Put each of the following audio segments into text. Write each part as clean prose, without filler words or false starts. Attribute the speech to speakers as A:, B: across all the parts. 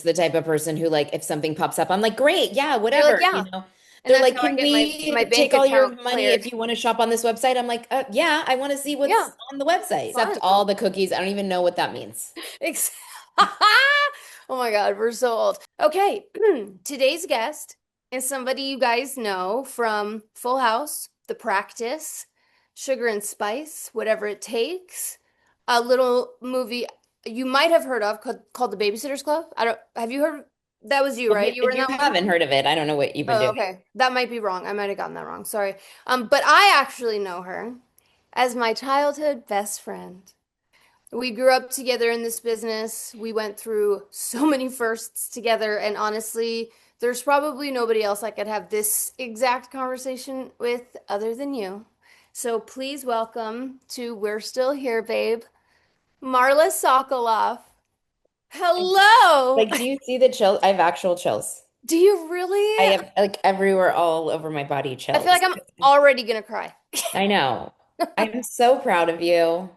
A: the type of person who like if something pops up, I'm like, great, yeah,
B: You're like,
A: whatever,
B: yeah.
A: They're
B: And that's
A: like,
B: how I
A: can
B: get my
A: we
B: bank
A: take all your
B: account
A: money if
B: cleared.
A: you want to shop on this website? I'm like, yeah, I want to see
B: Yeah,
A: what's on the website. Except
B: fine.
A: all the cookies. I don't even know what that means.
B: Ex- Oh my God, we're so old. Okay, today's guest is somebody you guys know from Full House, The Practice, Sugar and Spice, Whatever It Takes, a little movie you might have heard of called The Babysitter's Club. I don't, have you heard? That was you,
A: Well,
B: right? You were
A: if
B: in
A: you
B: that one?
A: haven't heard of it, I don't know what you've been
B: Oh,
A: doing.
B: okay. That might be wrong. I might have gotten that wrong. Sorry. But I actually know her as my childhood best friend. We grew up together in this business. We went through so many firsts together, and honestly, there's probably nobody else I could have this exact conversation with other than you. So please welcome to We're Still Here, babe, Marla Sokoloff. Hello.
A: Like, do you see the chills? I have actual chills.
B: Do you
A: I
B: really?
A: have like everywhere, all over my body
B: I feel like
A: chills.
B: I'm already gonna cry.
A: I know. I'm so proud of you.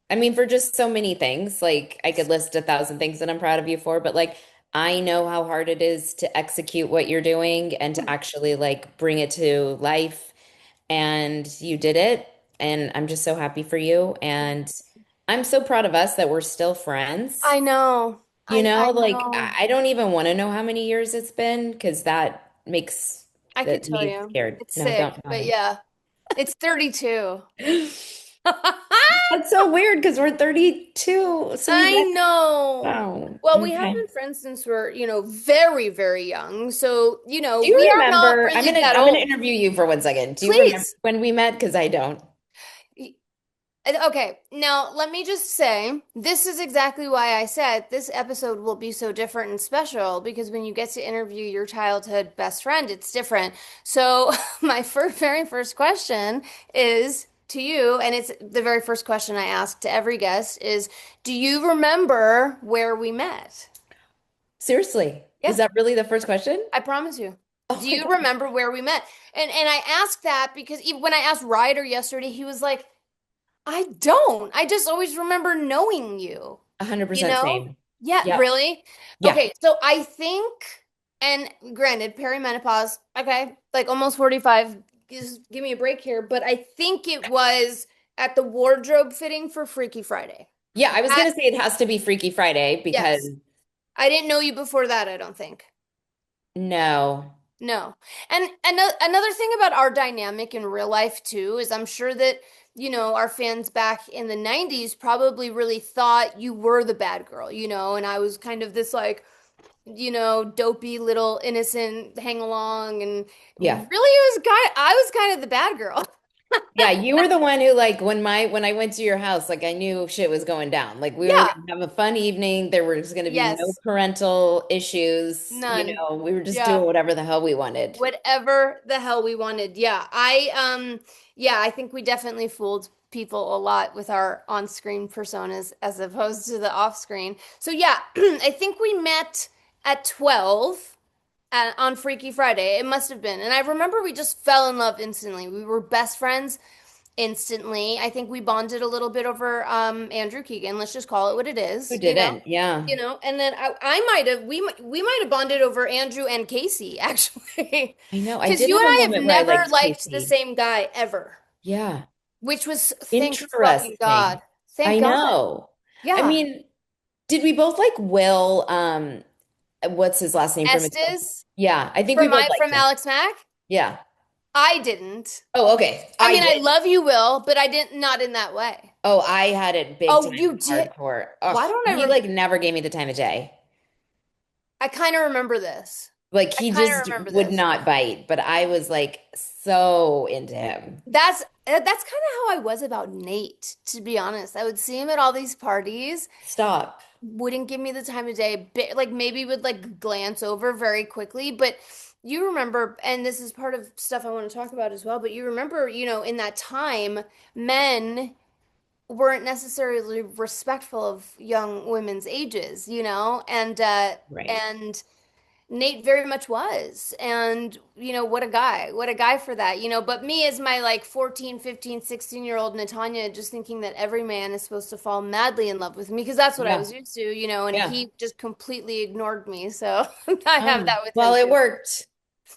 A: I mean, for just so many things. Like, I could list 1,000 things that I'm proud of you for, but like, I know how hard it is to execute what you're doing and to actually like bring it to life. And you did it. And I'm just so happy for you. And I'm so proud of us that we're still friends.
B: I know. I
A: Like,
B: know.
A: I don't even want to know how many years it's been because that makes
B: I could tell
A: me
B: you.
A: scared.
B: It's
A: No, don't
B: sick,
A: tell
B: but
A: me.
B: yeah. It's 32.
A: That's so weird because we're 32. So we
B: I
A: met.
B: know.
A: Oh,
B: Well, we have
A: okay.
B: been friends since we're, very, very young. So,
A: Do
B: we
A: you
B: are not
A: remember?
B: really that
A: I'm gonna
B: old.
A: interview you for 1 second. Do you remember
B: Please.
A: when we met? Because I don't.
B: Okay, now let me just say, this is exactly why I said this episode will be so different and special because when you get to interview your childhood best friend, it's different. So, my very first question is to you, and it's the very first question I ask to every guest is, do you remember where we met?
A: Seriously,
B: Yeah,
A: is that really the first question?
B: I promise you.
A: Oh
B: Do
A: my
B: you
A: God.
B: remember where we met? And I asked that because even when I asked Ryder yesterday, he was like, I don't. I just always remember knowing you, you
A: 100%
B: know?
A: same.
B: Yeah,
A: Yep.
B: really?
A: Yeah.
B: Okay, so I think, and granted, perimenopause, okay, like almost 45, give me a break here, but I think it was at the wardrobe fitting for Freaky Friday.
A: Yeah, I was
B: That,
A: gonna say it has to be Freaky Friday because
B: yes. I didn't know you before that, I don't think.
A: no.
B: No. And another thing about our dynamic in real life too is I'm sure that, our fans back in the 90s probably really thought you were the bad girl, and I was kind of this like, dopey little innocent hang along and really
A: Yeah.
B: I was kind of the bad girl.
A: Yeah, you were the one who like when I went to your house, like I knew shit was going down. Like we were
B: Yeah.
A: gonna have a fun evening. There was gonna be no
B: Yes.
A: parental issues.
B: None.
A: We were just
B: Yeah.
A: doing whatever the hell we wanted.
B: Whatever the hell we wanted. Yeah, I think we definitely fooled people a lot with our on-screen personas as opposed to the off-screen. So yeah, I think we met at 12 on Freaky Friday. It must have been. And I remember we just fell in love instantly. We were best friends instantly. I think we bonded a little bit over Andrew Keegan. Let's just call it what it
A: Who
B: is,
A: didn't? Yeah.
B: And then I might have we might have bonded over Andrew and Casey actually,
A: I know. I
B: because
A: did
B: you
A: have
B: and
A: a
B: I have
A: moment where I
B: never
A: liked
B: liked the
A: Casey.
B: same guy ever,
A: Yeah.
B: which was thank fucking God,
A: Interesting.
B: thank
A: I
B: God,
A: know. I
B: yeah.
A: mean, did we both like Will, what's his last name from his
B: Estes
A: Yeah, I think we both liked
B: from
A: him.
B: Alex Mack.
A: Yeah.
B: I didn't.
A: Oh, okay.
B: I
A: I
B: mean, I
A: did.
B: love you, Will, but I didn't not in that way.
A: Oh, I had it big
B: Oh,
A: time
B: you did.
A: hardcore.
B: Why
A: Oh,
B: don't I
A: he
B: rem
A: like never gave me the time of day.
B: I kind of remember this.
A: Like
B: I
A: he
B: kind of
A: just
B: remember
A: would
B: this.
A: not bite, but I was like so into him.
B: That's kind of how I was about Nate, to be honest. I would see him at all these parties,
A: Stop.
B: wouldn't give me the time of day, like maybe would like glance over very quickly, but you remember, and this is part of stuff I want to talk about as well, but you remember, in that time, men weren't necessarily respectful of young women's ages, and
A: Right.
B: and Nate very much was. And, what a guy for that, But me as my like 14, 15, 16-year-old Natanya, just thinking that every man is supposed to fall madly in love with me because that's what I
A: Yeah.
B: was used to, and
A: Yeah.
B: he just completely ignored me. So I have that with
A: Well,
B: him
A: it
B: too.
A: worked.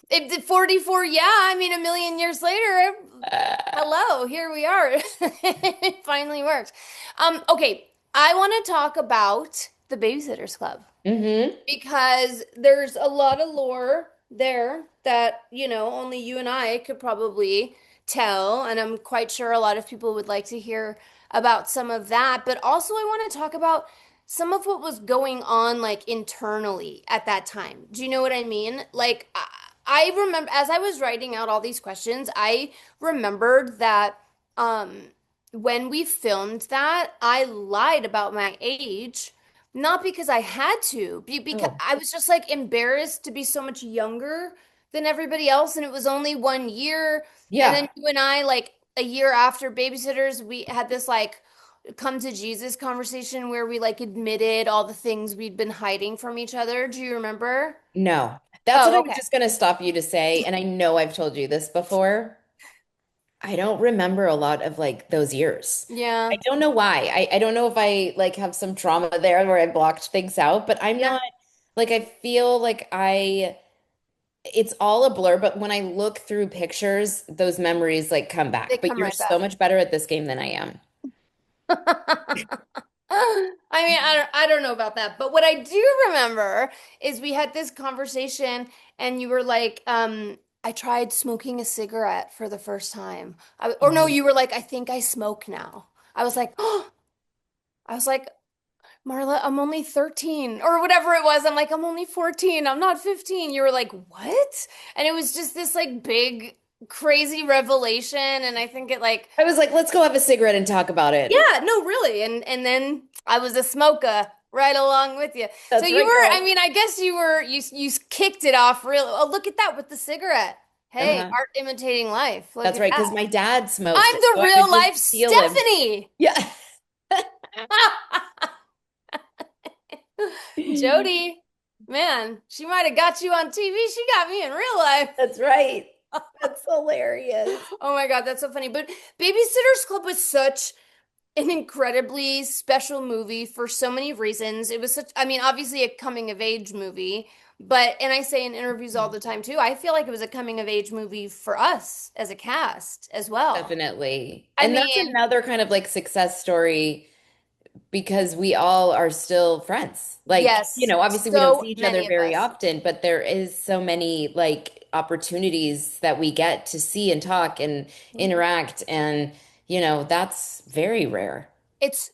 B: It did 44, yeah. I mean, a million years later,
A: Uh,
B: hello, here we are. It finally worked. Okay, I want to talk about the Babysitters Club
A: hmm
B: because there's a lot of lore there that, only you and I could probably tell. And I'm quite sure a lot of people would like to hear about some of that. But also, I want to talk about some of what was going on, like internally at that time. Do you know what I mean? Like, I remember as I was writing out all these questions, I remembered that um, when we filmed that, I lied about my age not because I had to, because
A: Oh,
B: I was just like embarrassed to be so much younger than everybody else, and it was only 1 year. And then
A: yeah.
B: you and I, like a year after Babysitters, we had this like come to Jesus conversation where we like admitted all the things we'd been hiding from each other. Do you remember?
A: No. That's what I
B: Oh,
A: was
B: okay.
A: just going to stop you to say. And I know I've told you this before. I don't remember a lot of like those years. I
B: Yeah.
A: don't know why. I don't know if I like have some trauma there where I blocked things out, but I'm
B: Yeah.
A: not like I feel like it's all a blur, but when I look through pictures, those memories like come
B: They
A: back. But
B: come
A: you're
B: right
A: so
B: back.
A: much better at this game than I am.
B: I mean, I don't know about that, but what I do remember is we had this conversation and you were like, I tried smoking a cigarette for the first time. Or no,
A: Oh.
B: you were like, I think I smoke now. I was like, oh, I was like, Marla, I'm only 13 or whatever it was. I'm like, I'm only 14. I'm not 15. You were like, what? And it was just this like big, crazy revelation. And I think it like
A: I was like, let's go have a cigarette and talk about it.
B: yeah, no, really. And then I was a smoker right along with you. So
A: That's
B: you
A: right,
B: were, I
A: girl.
B: mean, I guess you kicked it off real. Oh, look at that with the cigarette. Hey,
A: Uh-huh.
B: art imitating life. Look
A: That's
B: at
A: right, because
B: that.
A: my dad smoked
B: I'm
A: it,
B: the
A: so I would
B: real
A: just
B: life
A: steal him.
B: Stephanie.
A: Yeah.
B: Jody, man, she might have got you on TV. She got me in real life.
A: That's right. That's hilarious.
B: Oh my God, that's so funny. But Babysitter's Club was such an incredibly special movie for so many reasons. It was such, I mean, obviously a coming of age movie, but, and I say in interviews all the time too, I feel like it was a coming of age movie for us as a cast as well.
A: Definitely.
B: I
A: And that's
B: mean,
A: another kind of like success story because we all are still friends. Like,
B: yes,
A: obviously we don't see
B: so
A: each other
B: many of
A: very
B: us.
A: often, but there is so many like opportunities that we get to see and talk and
B: Mhm.
A: interact. And, that's very rare.
B: It's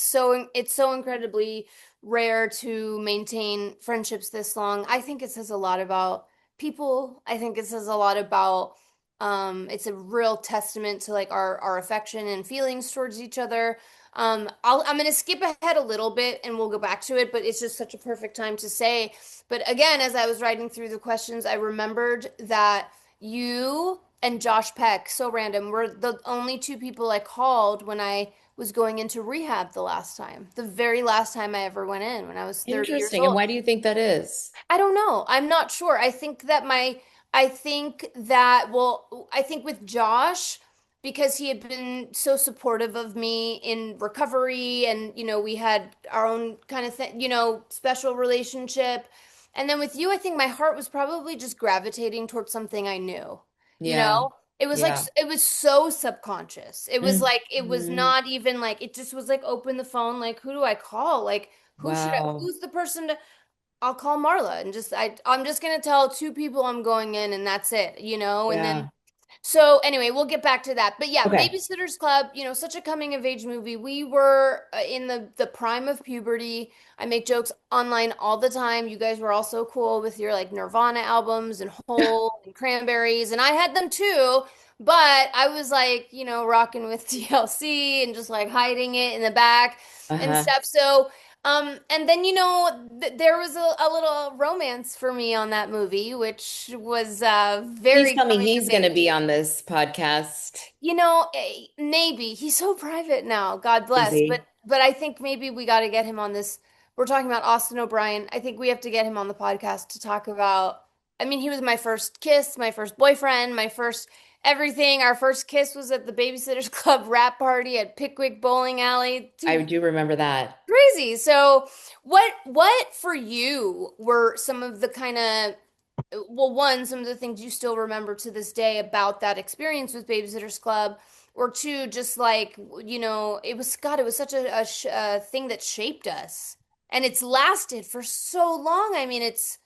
B: so incredibly rare to maintain friendships this long. I think it says a lot about people. I think it says a lot about it's a real testament to like our affection and feelings towards each other. I'm gonna skip ahead a little bit and we'll go back to it, but it's just such a perfect time to say. But again, as I was writing through the questions, I remembered that you and Josh Peck, so random, were the only two people I called when I was going into rehab the last time, the very last time I ever went in when I was 30 years
A: Interesting. And
B: old.
A: why do you think that is?
B: I don't know. I'm not sure. I think with Josh, because he had been so supportive of me in recovery and, we had our own kind of thing, special relationship. And then with you, I think my heart was probably just gravitating towards something I knew, you
A: Yeah.
B: know? It was like,
A: Yeah.
B: it was so subconscious. It was like, it was
A: Mhm.
B: not even like, it just was like, open the phone, like, who do I call? Like,
A: Wow.
B: who's the person to, I'll call Marla and I'm just gonna tell two people I'm going in and that's it, and then
A: Yeah.
B: so anyway, we'll get back to that. But yeah,
A: Okay.
B: Babysitter's Club, such a coming of age movie. We were in the prime of puberty. I make jokes online all the time. You guys were all so cool with your like Nirvana albums and Hole and Cranberries, and I had them too. But I was like, rocking with TLC and just like hiding it in the back and
A: Uh-huh.
B: stuff. So and then th there was a little romance for me on that movie, which was
A: Please
B: very
A: tell me
B: coming of
A: he's going to
B: age.
A: be on this podcast.
B: Maybe he's so private now, God
A: Is
B: bless. But
A: he?
B: but I think maybe we got to get him on this we're talking about Austin O'Brien. I think we have to get him on the podcast to talk about. I mean, he was my first kiss, my first boyfriend, my first everything. Our first kiss was at the Babysitters Club wrap party at Pickwick Bowling Alley.
A: I
B: Dude,
A: do remember that.
B: crazy. So, what for you were some of the kind of well, one, some of the things you still remember to this day about that experience with Babysitters Club, or two, just like, it was, God, it was such a thing that shaped us. And it's lasted for so long. I mean, it's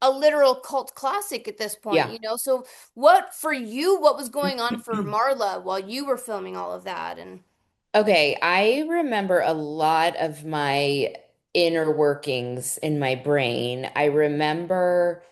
B: a literal cult classic at this point,
A: Yeah.
B: So what for you, what was going on for Marla while you were filming all of that? And
A: Okay, I remember a lot of my inner workings in my brain. I remember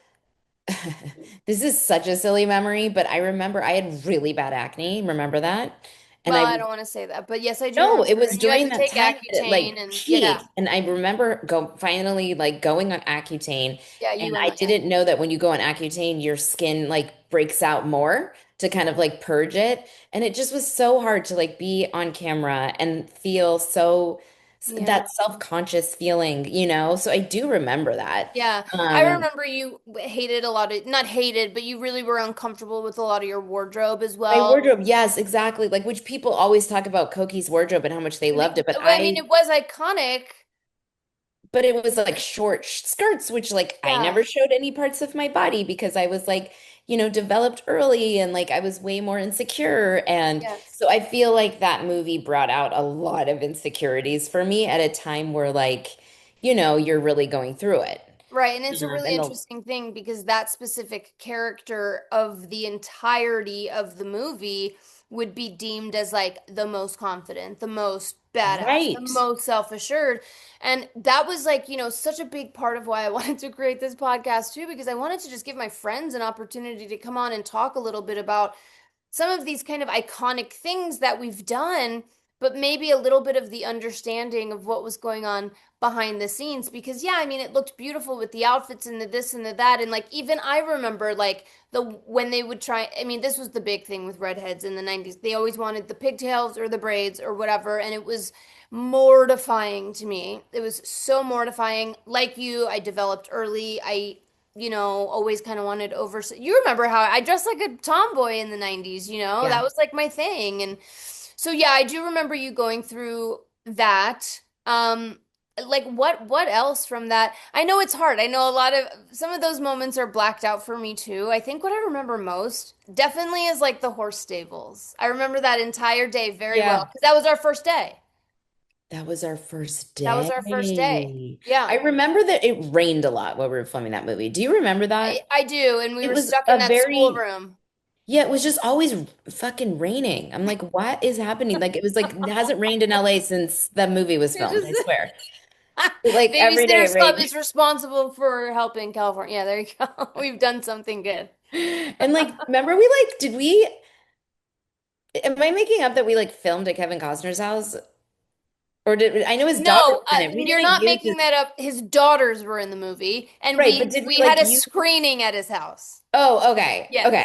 A: this is such a silly memory, but I remember I had really bad acne. Remember that? And
B: well,
A: I
B: I don't want to say that, but yes, I do
A: No,
B: remember.
A: it was
B: And you had
A: during
B: to
A: that
B: take
A: time that it
B: Accutane
A: like
B: and yeah,
A: peaked. And I remember finally like going on Accutane.
B: yeah,
A: And
B: you went
A: I
B: on, yeah.
A: didn't know that when you go on Accutane, your skin like breaks out more to kind of like purge it. And it just was so hard to like be on camera and feel so
B: Yeah.
A: that self-conscious feeling, So I do remember that.
B: Yeah, I
A: Um,
B: remember you hated a lot of, not hated, but you really were uncomfortable with a lot of your wardrobe as
A: my
B: well.
A: wardrobe, yes, exactly. Like which people always talk about Koki's wardrobe and how much they loved it, but
B: I mean, it was iconic.
A: it was like short skirts, which like I
B: Yeah,
A: never showed any parts of my body because I was like, developed early and like I was way more insecure. And
B: yes.
A: so I feel like that movie brought out a lot of insecurities for me at a time where like, you're really going through it.
B: Right, and it's a really
A: And the
B: interesting thing because that specific character of the entirety of the movie would be deemed as like the most confident, the most badass, the
A: right.
B: most self-assured. And that was like, such a big part of why I wanted to create this podcast too, because I wanted to just give my friends an opportunity to come on and talk a little bit about some of these kind of iconic things that we've done, but maybe a little bit of the understanding of what was going on behind the scenes. Because, yeah, I mean, it looked beautiful with the outfits and the this and the that. And like, even I remember like when they would try, I mean, this was the big thing with redheads in the 90s. They always wanted the pigtails or the braids or whatever. And it was mortifying to me. It was so mortifying. Like you, I developed early. Always kind of wanted over. You remember how I dressed like a tomboy in the 90s,
A: Yeah.
B: That was like my thing. And so yeah, I do remember you going through that. Like what else from that? I know it's hard. I know a lot of some of those moments are blacked out for me too. I think what I remember most definitely is like the horse stables. I remember that entire day very well
A: Yeah.
B: because that was our first day.
A: That was our first
B: That was our first day.
A: day. I
B: Yeah.
A: remember that it rained a lot while we were filming that movie. Do you remember
B: I,
A: that?
B: I do, and we
A: It
B: were
A: was
B: stuck in
A: a
B: that
A: very,
B: schoolroom.
A: yeah, it was just always fucking raining. I'm like, what is happening? Like, it was like, it hasn't rained in LA since the movie was
B: It
A: filmed,
B: just
A: I swear. Like, every day it
B: Babysitters Club
A: rained.
B: is responsible for helping California. Yeah, there you go. We've done something good.
A: And like, remember we like, am I making up that we like filmed at Kevin Costner's house? Or I know his daughter
B: No,
A: was in it. We
B: you're
A: didn't
B: not
A: use
B: making
A: his,
B: that up. His daughters were in the movie, and
A: right, but
B: we
A: did we
B: we had
A: like
B: a
A: use,
B: screening at his house.
A: oh, okay, okay.
B: Yes,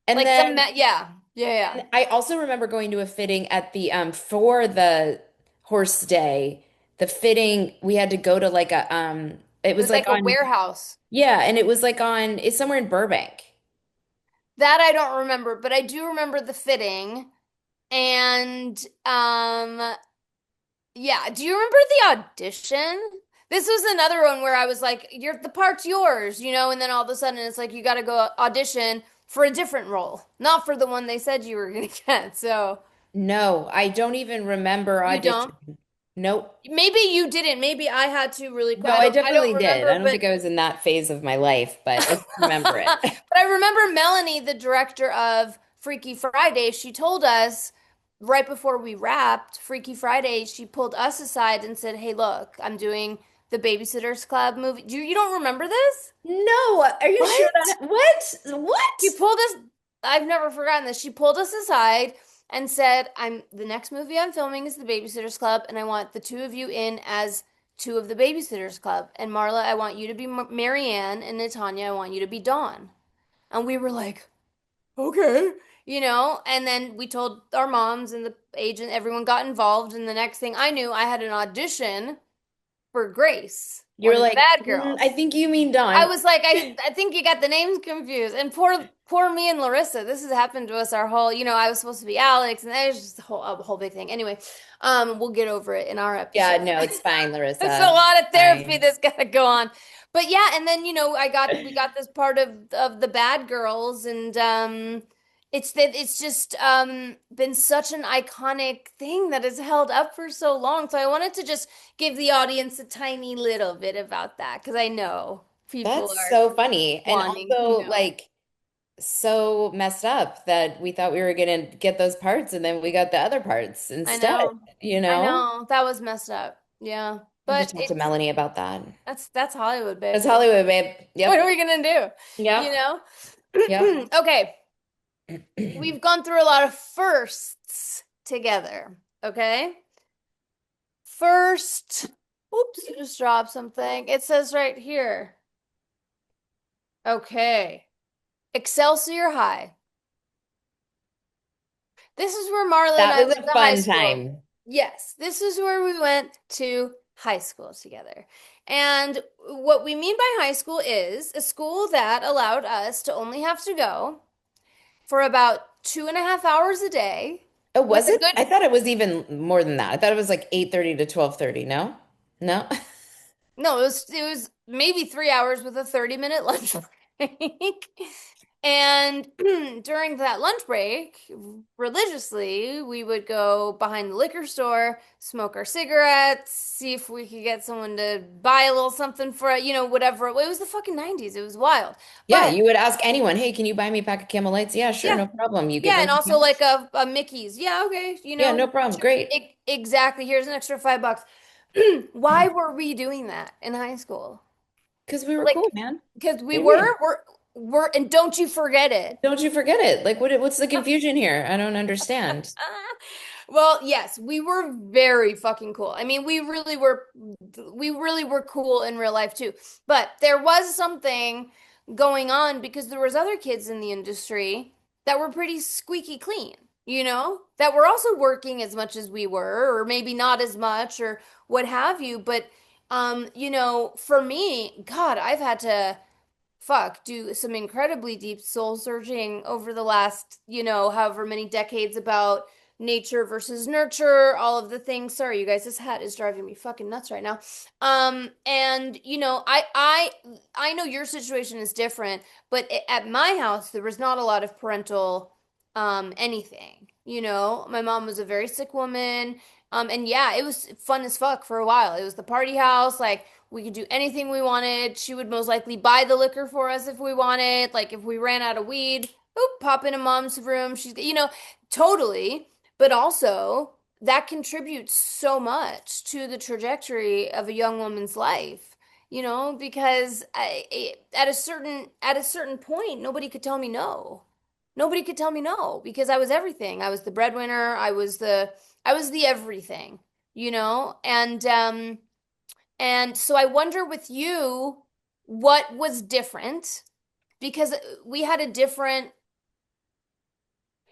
A: And
B: like
A: then
B: yeah, yeah, yeah.
A: And I also remember going to a fitting at the for the horse day. The fitting we had to go to like a it
B: It
A: was
B: was
A: like
B: like a
A: on,
B: warehouse.
A: yeah, and it was like on, it's somewhere in Burbank.
B: That I don't remember, but I do remember the fitting. And yeah, do you remember the audition? This was another one where I was like, "You're the part's yours," and then all of a sudden it's like you got to go audition for a different role, not for the one they said you were gonna get. So
A: No, I don't even remember
B: you don't.
A: audition. Nope.
B: Maybe you didn't. Maybe I had to really quick.
A: No,
B: I
A: I
B: don't. I don't
A: definitely did. I
B: remember,
A: don't
B: but
A: think I was in that phase of my life, but I remember it.
B: but I remember Melanie, the director of Freaky Friday, she told us right before we wrapped Freaky Friday, she pulled us aside and said, "Hey, look, I'm doing the Babysitters Club movie. You don't remember this?
A: No, are you sure
B: What?
A: that what?
B: She
A: What?
B: pulled us, I've never forgotten this. She pulled us aside and said, "I'm the next movie I'm filming is the Babysitters Club, and I want the two of you in as two of the Babysitters Club. And Marla, I want you to be Marianne, and Natanya, I want you to be Dawn." And we were like, okay, and then we told our moms and the agent, everyone got involved. And the next thing I knew, I had an audition for Grace, one
A: You're
B: of the
A: like,
B: bad
A: I
B: girls.
A: think you mean
B: I
A: Dawn.
B: was like, I think you got the names confused. And poor me and Larissa. This has happened to us our whole, I was supposed to be Alex, and that was just a whole big thing. Anyway, we'll get over it in our
A: Yeah,
B: episode.
A: no, it's fine,
B: It's a
A: Larissa.
B: lot of therapy
A: Fine.
B: that's gotta go on. But yeah, and then we got this part of the bad girls, and it's just been such an iconic thing that has held up for so long. So I wanted to just give the audience a tiny little bit about that because I know people
A: That's
B: are
A: so funny. And
B: wanting,
A: also, like, so messed up that we thought we were gonna get those parts and then we got the other parts
B: I
A: instead,
B: know,
A: you
B: I
A: know?
B: know that was messed up. Yeah,
A: I have to
B: but
A: talk to Melanie about that.
B: that's Hollywood, babe.
A: That's Hollywood, babe.
B: What are
A: Yep.
B: we gonna do? You
A: Yep.
B: know?
A: Yep.
B: Okay, we've gone through a lot of firsts together. Okay. First, oops, I just dropped something. It says right here. Okay. Excelsior High. This is where Marla and
A: That
B: I
A: was
B: went
A: a
B: to high
A: fun
B: school.
A: time.
B: Yes, this is where we went to high school together. And what we mean by high school is a school that allowed us to only have to go for about 2.5 hours a day
A: Oh,
B: with
A: was
B: a
A: it?
B: good,
A: I thought it was even more than that. I thought it was like 8:30 to 12:30. No? No?
B: no, it was maybe 3 hours with a 30-minute lunch break. And during that lunch break, religiously, we would go behind the liquor store, smoke our cigarettes, see if we could get someone to buy a little something for, whatever. It was the fucking 90s. It was wild.
A: Yeah,
B: But
A: you would ask anyone, hey, can you buy me a pack of Camel Lights? Yeah, sure,
B: yeah,
A: no problem. You get
B: yeah,
A: me
B: and also like a Mickey's. Yeah, okay,
A: Yeah, no problem. Great.
B: exactly. Here's an extra $5. Why were we doing that in high school?
A: Because we were
B: Like,
A: cool, man.
B: because we
A: What do you mean?
B: and don't you forget it.
A: Don't you forget it. Like, what's the confusion here? I don't understand.
B: Well, yes, we were very fucking cool. I mean, we really were cool in real life too. But there was something going on because there was other kids in the industry that were pretty squeaky clean, that were also working as much as we were, or maybe not as much, or what have you. But for me, God, I've had to do some incredibly deep soul searching over the last, however many decades about nature versus nurture, all of the things. Sorry, you guys, this hat is driving me fucking nuts right now. And I know your situation is different, but at my house there was not a lot of parental anything. My mom was a very sick woman. And yeah, it was fun as fuck for a while. It was the party house, like we could do anything we wanted. She would most likely buy the liquor for us if we wanted. Like if we ran out of weed, oop, pop into mom's room. She's, totally. But also, that contributes so much to the trajectory of a young woman's life. Because at a certain point, nobody could tell me no. Nobody could tell me no because I was everything. I was the breadwinner. I was the everything. And so I wonder with you what was different because we had a different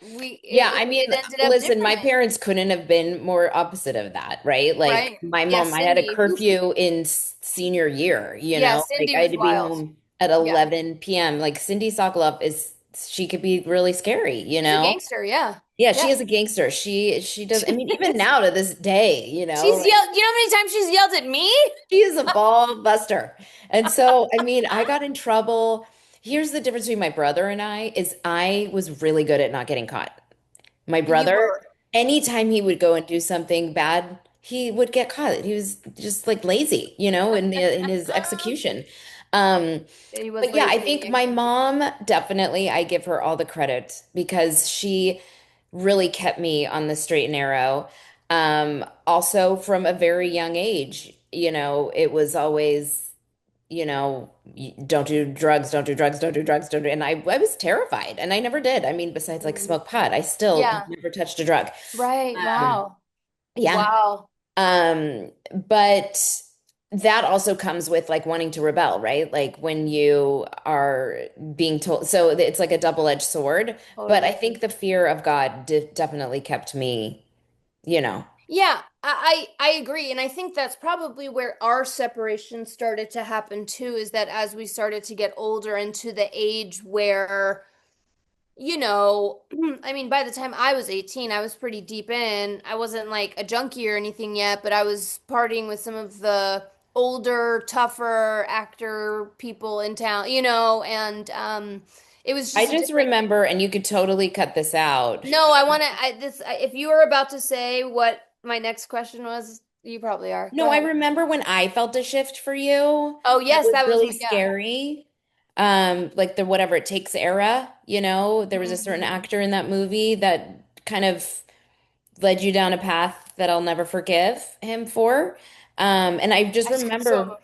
B: we
A: Yeah,
B: it,
A: I mean,
B: it ended up
A: listen, my
B: differently,
A: parents couldn't have been more opposite of that, right? Like
B: right?
A: my
B: Yeah,
A: mom, I had a
B: Cindy. Oof.
A: curfew in senior year,
B: Yeah,
A: like
B: Cindy
A: I had
B: was
A: to be
B: wild.
A: home at
B: Yeah.
A: 11 p.m. Like Cindy Sokoloff she could be really scary, you
B: She's a
A: know?
B: gangster, yeah.
A: Yeah, she
B: Yeah.
A: is a gangster. She does, I
B: She
A: mean, even
B: is.
A: now to this day,
B: She's yelled, you know how many times she's yelled at me?
A: she is a ball buster. And so, I mean, I got in trouble. Here's the difference between my brother and I is I was really good at not getting caught. My
B: You
A: brother,
B: were.
A: anytime he would go and do something bad, he would get caught. He was just like lazy, in his execution. Um,
B: He was
A: but yeah, I
B: lazy in the
A: think my
B: execution.
A: mom definitely, I give her all the credit because she really kept me on the straight and narrow. Also from a very young age, it was always, don't do drugs, don't do drugs, don't do drugs, don't do. And I was terrified and I never did. I mean, besides like
B: Mm.
A: smoke pot, I still have
B: Yeah.
A: never touched a drug.
B: Right.
A: Um,
B: Wow.
A: yeah.
B: Wow.
A: But that also comes with like wanting to rebel, right? Like when you are being told, so it's like a double-edged sword. But I
B: Totally.
A: think the fear of God definitely kept me, you know.
B: Yeah, I agree. And I think that's probably where our separation started to happen too, is that as we started to get older into the age where, you know, I mean, by the time I was 18, I was pretty deep in. I wasn't like a junkie or anything yet, but I was partying with some of the older, tougher actor people in town, and it was
A: I
B: just a
A: just
B: different.
A: remember, and you could totally cut this out.
B: No, I want to. If you were about to say what my next question was, you probably are. Go
A: No, I
B: ahead.
A: remember when I felt a shift for you.
B: Oh,
A: That
B: yes,
A: was
B: that was,
A: really
B: yeah.
A: scary. Like the whatever it takes era, there was a certain
B: Mhm.
A: actor in that movie that kind of led you down a path that I'll never forgive him for. And I just
B: I just got so
A: remember
B: emotional.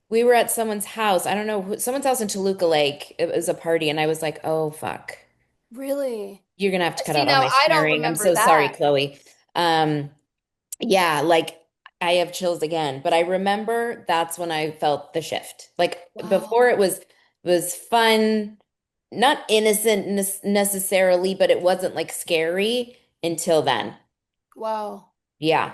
A: we were at someone's house. I don't know someone's house in Toluca Lake. It was a party, and I was like, "Oh fuck,
B: Really?
A: you're gonna have to cut
B: See,
A: out all
B: now
A: my
B: I don't
A: swearing. I'm
B: remember
A: so sorry,
B: that.
A: Chloe." Um, yeah, like I have chills again, but I remember that's when I felt the shift. Like before
B: Wow.
A: it was fun, not innocent necessarily, but it wasn't like scary until then.
B: Wow.
A: Yeah,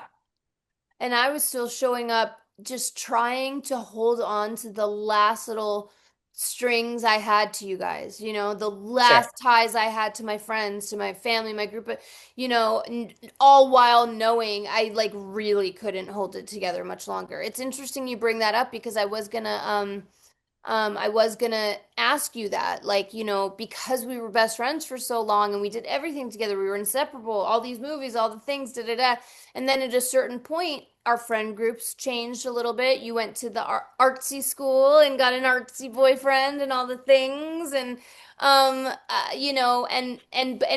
B: And I was still showing up, just trying to hold on to the last little strings I had to you guys, the
A: sure.
B: last ties I had to my friends, to my family, my group, all while knowing I like really couldn't hold it together much longer. It's interesting you bring that up because I was gonna ask you that, like, because we were best friends for so long and we did everything together, we were inseparable, all these movies, all the things, da da da. And then at a certain point, our friend groups changed a little bit. You went to the artsy school and got an artsy boyfriend and all the things, and and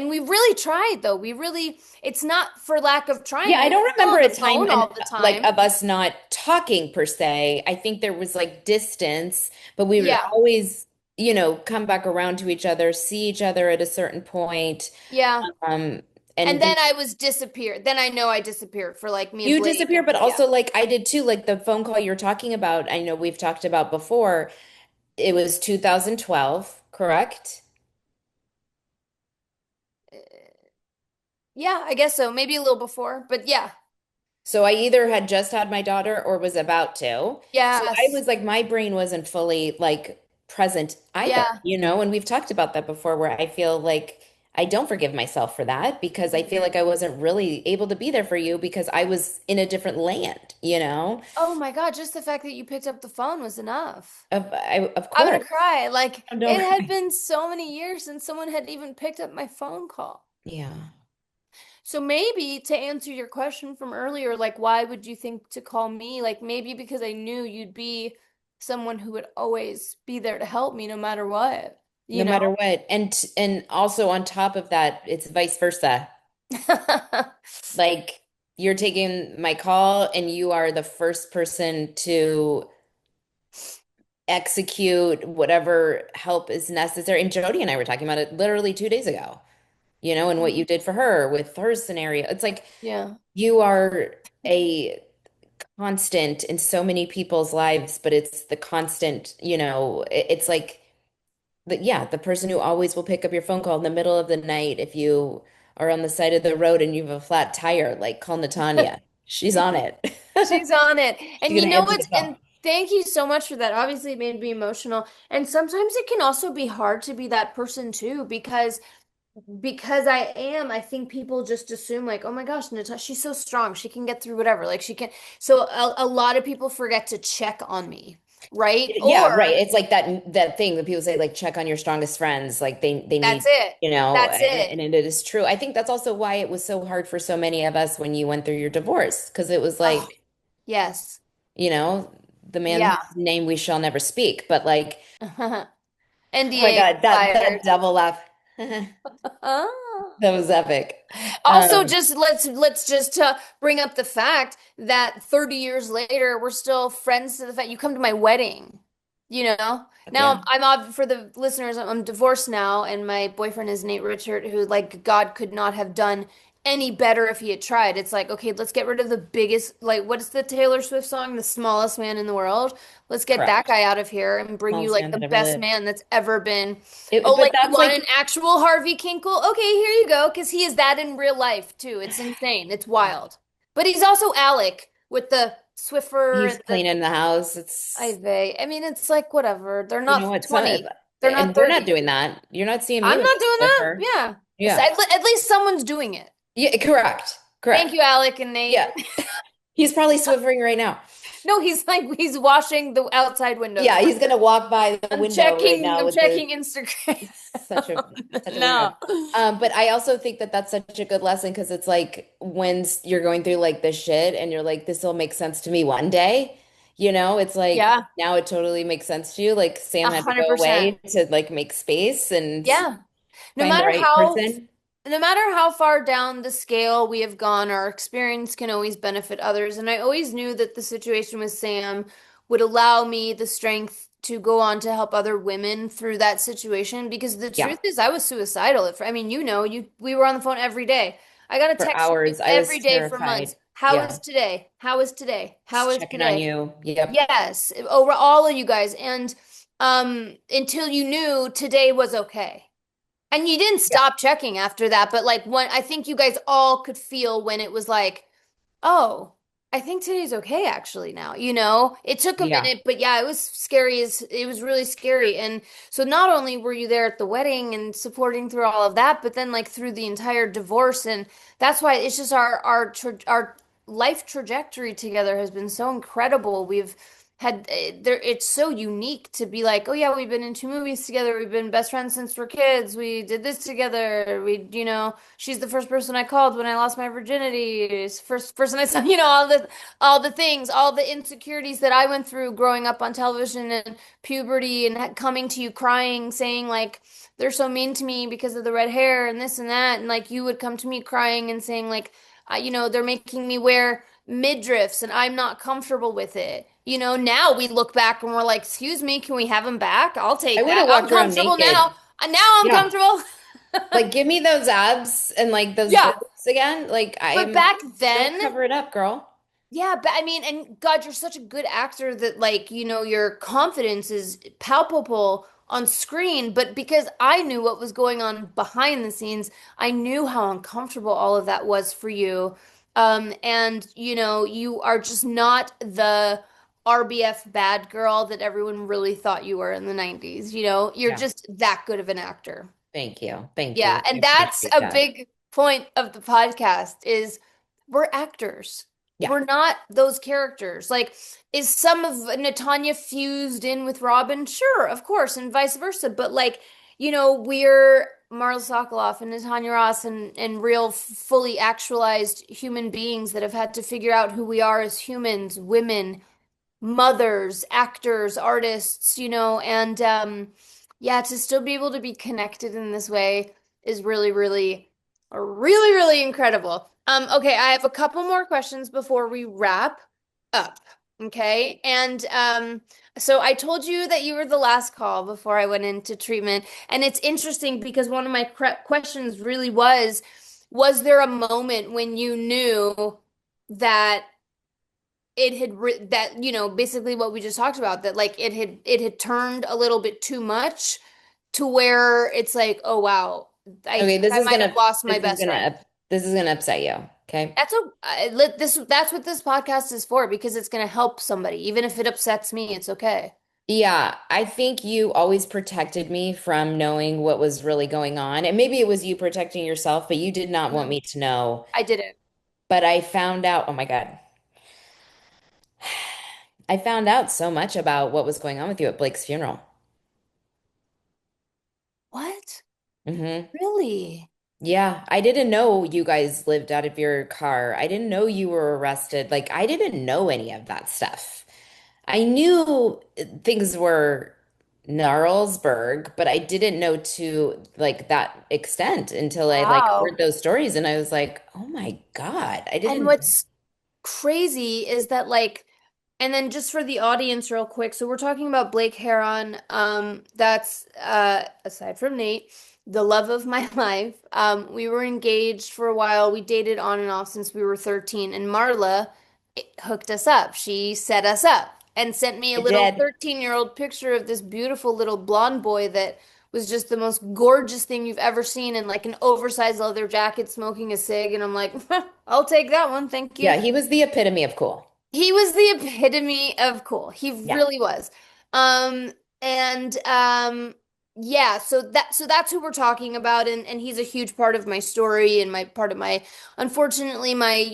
B: we really tried though. We really, it's not for lack of
A: Yeah,
B: trying.
A: I
B: We were
A: don't
B: still
A: remember
B: on
A: a
B: the
A: time
B: phone all the
A: like
B: time.
A: of us not talking per se. I think there was like distance, but we would
B: Yeah.
A: always, come back around to each other, see each other at a certain point.
B: Yeah.
A: Um,
B: And
A: and
B: then I was disappeared. Then I know I disappeared for like me and
A: you
B: Blake
A: disappear,
B: and
A: but
B: yeah.
A: also like I did too, like the phone call you're talking about, I know we've talked about before. It was 2012, correct?
B: Yeah, I guess so. Maybe a little before, but yeah.
A: So I either had just had my daughter or was about to. So I
B: Yes.
A: was like, my brain wasn't fully like present either,
B: Yeah.
A: and we've talked about that before where I feel like I don't forgive myself for that because I feel
B: Mhm.
A: like I wasn't really able to be there for you because I was in a different land.
B: Oh my God, just the fact that you picked up the phone was enough.
A: Of
B: I'm gonna
A: course.
B: cry. Like
A: Don't
B: it had
A: cry.
B: been so many years since someone had even picked up my phone call.
A: Yeah.
B: So maybe to answer your question from earlier, like why would you think to call me? Like maybe because I knew you'd be someone who would always be there to help me no matter what, you
A: No
B: know?
A: matter what. And also on top of that, it's vice versa. Like you're taking my call and you are the first person to execute whatever help is necessary. And Jody and I were talking about it literally 2 days ago, and what you did for her with her scenario. It's like
B: Yeah.
A: you are a constant in so many people's lives, but it's the constant, it's like the person who always will pick up your phone call in the middle of the night if you are on the side of the road and you have a flat tire, like call Natanya. She's on it.
B: She's on it.
A: She's
B: And you
A: gonna
B: know
A: answer
B: what?
A: the phone.
B: And thank you so much for that. Obviously, it made me emotional. And sometimes it can also be hard to be that person too, because I think people just assume like, oh my gosh, Natasha, she's so strong. She can get through whatever. Like she can. So a lot of people forget to check on me, right?
A: Yeah, right.
B: Or
A: It's like that thing that people say, like check on your strongest friends. Like they
B: that's
A: need,
B: it. That's it.
A: and it is true. I think that's also why it was so hard for so many of us when you went through your divorce, because it was
B: Oh,
A: like,
B: yes.
A: you know, the man
B: Yeah.
A: whose name we shall never speak. But like, oh my
B: NDA
A: God, that
B: expired.
A: double laugh.
B: Ah.
A: That was epic.
B: Also,
A: Um,
B: just let's just bring up the fact that 30 years later, we're still friends to the fact you come to my wedding. You know, now
A: yeah,
B: for the listeners, I'm divorced now, and my boyfriend is Nate Richard, who like God could not have done any better if he had tried. It's like, okay, let's get rid of the biggest, like, what is the Taylor Swift song, The Smallest Man in the World? Let's get that
A: correct.
B: guy out of here and bring you
A: Smallest
B: like
A: man
B: the
A: that ever
B: best
A: lived.
B: man that's ever been. Oh,
A: But
B: like you
A: that's
B: want an
A: like
B: actual Harvey Kinkle? Okay, here you go, because he is that in real life too. It's insane. It's wild. But he's also Alec with the Swiffer
A: He's
B: and the
A: cleaning the house. It's,
B: Ivy. I mean, it's like whatever. They're
A: you know
B: not
A: what, some,
B: 20. They're not
A: and we're not
B: 30.
A: doing that. You're not seeing me
B: I'm
A: with
B: not
A: a
B: doing that.
A: Swiffer.
B: Yeah.
A: Yeah.
B: At least someone's doing it.
A: Yeah, correct.
B: Thank
A: Correct.
B: you, Alec and Nate.
A: Yeah. He's probably Swiffering right now.
B: No, he's like he's washing the outside windows.
A: Yeah, he's gonna walk by the window right now
B: I'm
A: with the
B: checking Instagram.
A: such a such a
B: No.
A: weirdo. But I also think that that's such a good lesson because it's like when you're going through like this shit and you're like, this will make sense to me one day. You know, it's like
B: Yeah,
A: now it totally makes sense to you. Like Sam had to go
B: 100%.
A: away to like make space and
B: Yeah. No
A: find the
B: matter
A: right
B: how
A: person.
B: no matter how far down the scale we have gone, our experience can always benefit others. And I always knew that the situation with Sam would allow me the strength to go on to help other women through that situation because the
A: Yeah,
B: truth is I was suicidal. I mean, we were on the phone every day. I got a
A: for
B: text from you
A: hours. I
B: every
A: was
B: day for months.
A: terrified.
B: How
A: Yeah,
B: is today? How is today? How
A: just
B: is
A: checking on
B: today?
A: you. Yep.
B: Yes, over all of you guys. And until you knew today was okay. And you didn't
A: Yeah.
B: stop checking after that, but like when I think you guys all could feel when it was like, oh, I think today's okay actually now. It took a
A: Yeah.
B: minute, but yeah, it was really scary. And so not only were you there at the wedding and supporting through all of that, but then like through the entire divorce. And that's why it's just our life trajectory together has been so incredible. We've had there it's so unique to be like, oh yeah, we've been in two movies together, we've been best friends since we're kids, we did this together, she's the first person I called when I lost my virginity, it's the first person I saw, all the things, all the insecurities that I went through growing up on television and puberty and coming to you crying saying like they're so mean to me because of the red hair and this and that, and like you would come to me crying and saying like they're making me wear midriffs and I'm not comfortable with it. Now we look back and we're like, excuse me, can we have him back? I'll
A: I
B: take
A: would
B: that.
A: have
B: I'm
A: walked around
B: comfortable now.
A: naked.
B: Now I'm
A: Yeah.
B: comfortable.
A: Like, give me those abs and like those
B: Yeah.
A: glutes again. Like,
B: But
A: I'm
B: back
A: don't
B: then,
A: cover it up, girl.
B: yeah, but I mean, and God, you're such a good actor that like, your confidence is palpable on screen, but because I knew what was going on behind the scenes, I knew how uncomfortable all of that was for you. And you are just not the RBF bad girl that everyone really thought you were in the 90s. You're
A: Yeah.
B: just that good of an actor.
A: Thank you. Thank
B: Yeah,
A: you. I
B: and that's
A: appreciate
B: a
A: that.
B: big point of the podcast is we're actors.
A: Yeah.
B: We're not those characters. Like, is some of Natanya fused in with Robin? Sure, of course, and vice versa. But like, we're Marla Sokoloff and Natanya Ross and real fully actualized human beings that have had to figure out who we are as humans, women, mothers, actors, artists, and yeah, to still be able to be connected in this way is really, really, really, really incredible. Okay, I have a couple more questions before we wrap up. Okay, and so I told you that you were the last call before I went into treatment, and it's interesting because one of my questions really was there a moment when you knew that that basically what we just talked about that like it had turned a little bit too much to where it's like oh wow I
A: Okay,
B: think I might have lost my best friend.
A: this is gonna upset you. Okay.
B: That's what this podcast is for because it's going to help somebody even if it upsets me it's okay.
A: Yeah, I think you always protected me from knowing what was really going on. And maybe it was you protecting yourself, but you did not want
B: Mhm.
A: me to know.
B: I did it.
A: But I found out, oh my God. I found out so much about what was going on with you at Blake's funeral.
B: What?
A: Hmm.
B: Really?
A: Yeah, I didn't know you guys lived out of your car. I didn't know you were arrested. Like, I didn't know any of that stuff. I knew things were Narlsberg, but I didn't know to like that extent until I like
B: Wow.
A: heard those stories and I was like, "Oh my God, I
B: And
A: didn't."
B: what's crazy is that like and then just for the audience real quick, so we're talking about Blake Heron. That's aside from Nate, the love of my life. We were engaged for a while. We dated on and off since we were 13, and Marla hooked us up. She set us up and sent me a
A: I
B: little
A: did.
B: 13-year-old picture of this beautiful little blonde boy that was just the most gorgeous thing you've ever seen in like an oversized leather jacket smoking a cig. And I'm like, I'll take that one. Thank you.
A: Yeah, he was the epitome of cool.
B: He was the epitome of cool. He
A: Yeah.
B: really was. Um and yeah, so that's who we're talking about, and he's a huge part of my story and my part of my, unfortunately, my,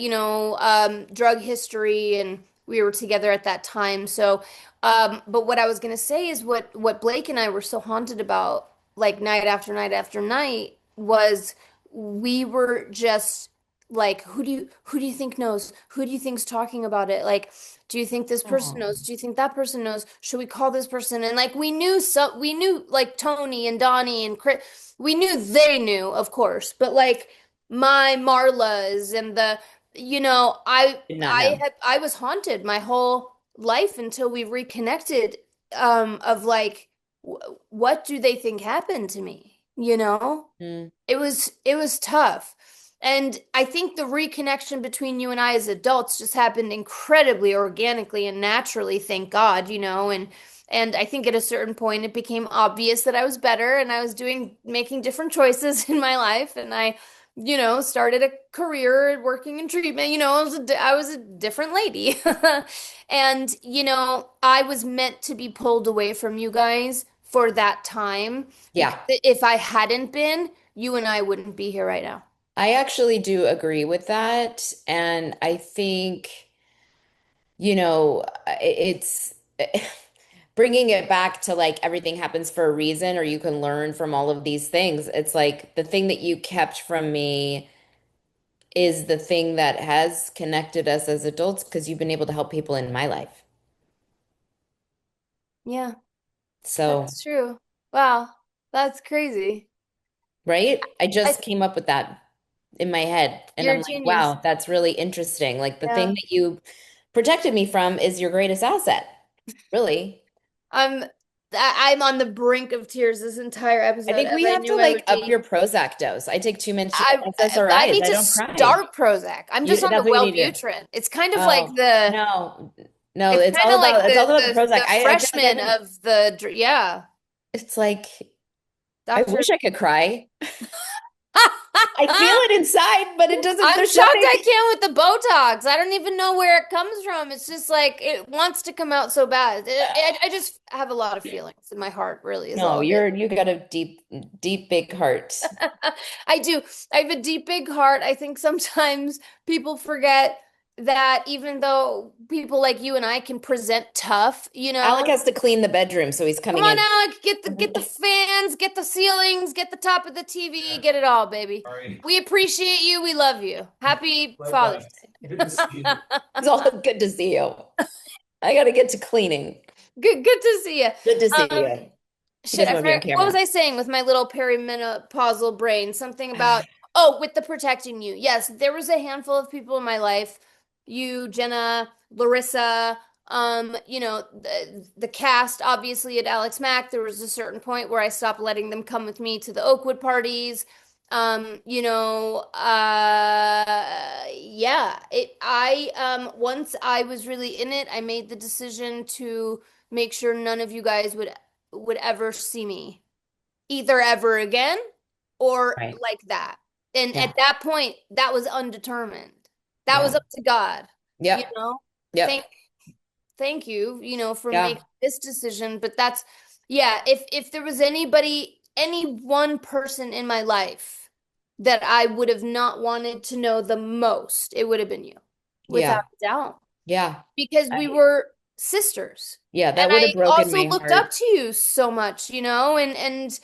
B: drug history, and we were together at that time. So but what I was gonna say is what Blake and I were so haunted about, like night after night after night, was we were just like, who do you think knows? Who do you think's talking about it? Like, do you think this person
A: Oh,
B: knows? Do you think that person knows? Should we call this person? And like we knew like Tony and Donnie and Chris. We knew they knew, of course, but like my Marlas and the,
A: did not know.
B: I was haunted my whole life until we reconnected, of like, what do they think happened to me?
A: Mm,
B: It was tough. And I think the reconnection between you and I as adults just happened incredibly organically and naturally, thank God, and I think at a certain point it became obvious that I was better and I was making different choices in my life, and I, started a career working in treatment. I was a different lady. And, I was meant to be pulled away from you guys for that time, because
A: yeah,
B: if I hadn't been, you and I wouldn't be here right now.
A: I actually do agree with that. And I think, it's bringing it back to like everything happens for a reason, or you can learn from all of these things. It's like the thing that you kept from me is the thing that has connected us as adults because you've been able to help people in my life.
B: Yeah,
A: So,
B: that's true. Wow, that's crazy.
A: right? I
B: I,
A: just came up with that in my head. And
B: you're
A: I'm
B: a
A: like,
B: genius.
A: wow, that's really interesting. Like the thing
B: Yeah.
A: that you protected me from is your greatest asset. Really.
B: I'm I'm on the brink of tears this entire
A: I
B: episode,
A: think
B: as
A: we
B: I
A: have to
B: knew I
A: like
B: would
A: up
B: be.
A: your Prozac dose. I take too much
B: I I
A: SSRIs.
B: need
A: I
B: to
A: don't cry.
B: start Prozac. I'm just
A: You,
B: on the
A: that's what you need to do.
B: Wellbutrin. It's kind of like
A: Oh,
B: the
A: no. No,
B: it's
A: it's
B: kind
A: all
B: of
A: about
B: like
A: the Prozac.
B: the
A: I feel like
B: freshman of yeah,
A: it's like I
B: Doctor.
A: wish I could cry. I feel it inside, but it doesn't,
B: I'm
A: there's
B: shocked
A: nothing.
B: I can with the Botox. I don't even know where it comes from. It's just like it wants to come out so bad. I just have a lot of feelings in my heart, really, is
A: No,
B: all it
A: you got a deep, deep, big heart.
B: is. I do. I have a deep, big heart. I think sometimes people forget that even though people like you and I can present tough,
A: Alec has to clean the bedroom, so he's
B: come
A: coming
B: on,
A: in.
B: Alec, get the fans, get the ceilings, get the top of the TV, get it all, baby.
C: Sorry.
B: We appreciate you. We love you. Happy Father's
C: Likewise.
B: Day.
C: Good to see you.
A: It's all good to see you. I got to get to cleaning.
B: Good to see you.
A: Good to see
B: Um,
A: you. He
B: Shit,
A: doesn't
B: I
A: want to be on
B: forgot. What was
A: camera.
B: I saying with my little perimenopausal brain? Something about, oh, with the protecting you. Yes, there was a handful of people in my life. You, Jenna, Larissa, the cast, obviously at Alex Mack. There was a certain point where I stopped letting them come with me to the Oakwood parties. Yeah, once I was really in it, I made the decision to make sure none of you guys would ever see me either ever again or
A: Right.
B: like that. And
A: Yeah.
B: at that point, that was undetermined. That was
A: Yeah.
B: up to God, you
A: Yep.
B: know?
A: Yep.
B: Thank you, for
A: Yeah.
B: making this decision. But that's, yeah, if there was any one person in my life that I would have not wanted to know the most, it would have been you, without
A: Yeah.
B: a doubt,
A: Yeah.
B: because we
A: I,
B: were sisters.
A: yeah,
B: And
A: that would
B: I
A: have broken
B: also
A: my
B: looked up
A: heart.
B: to you so much, and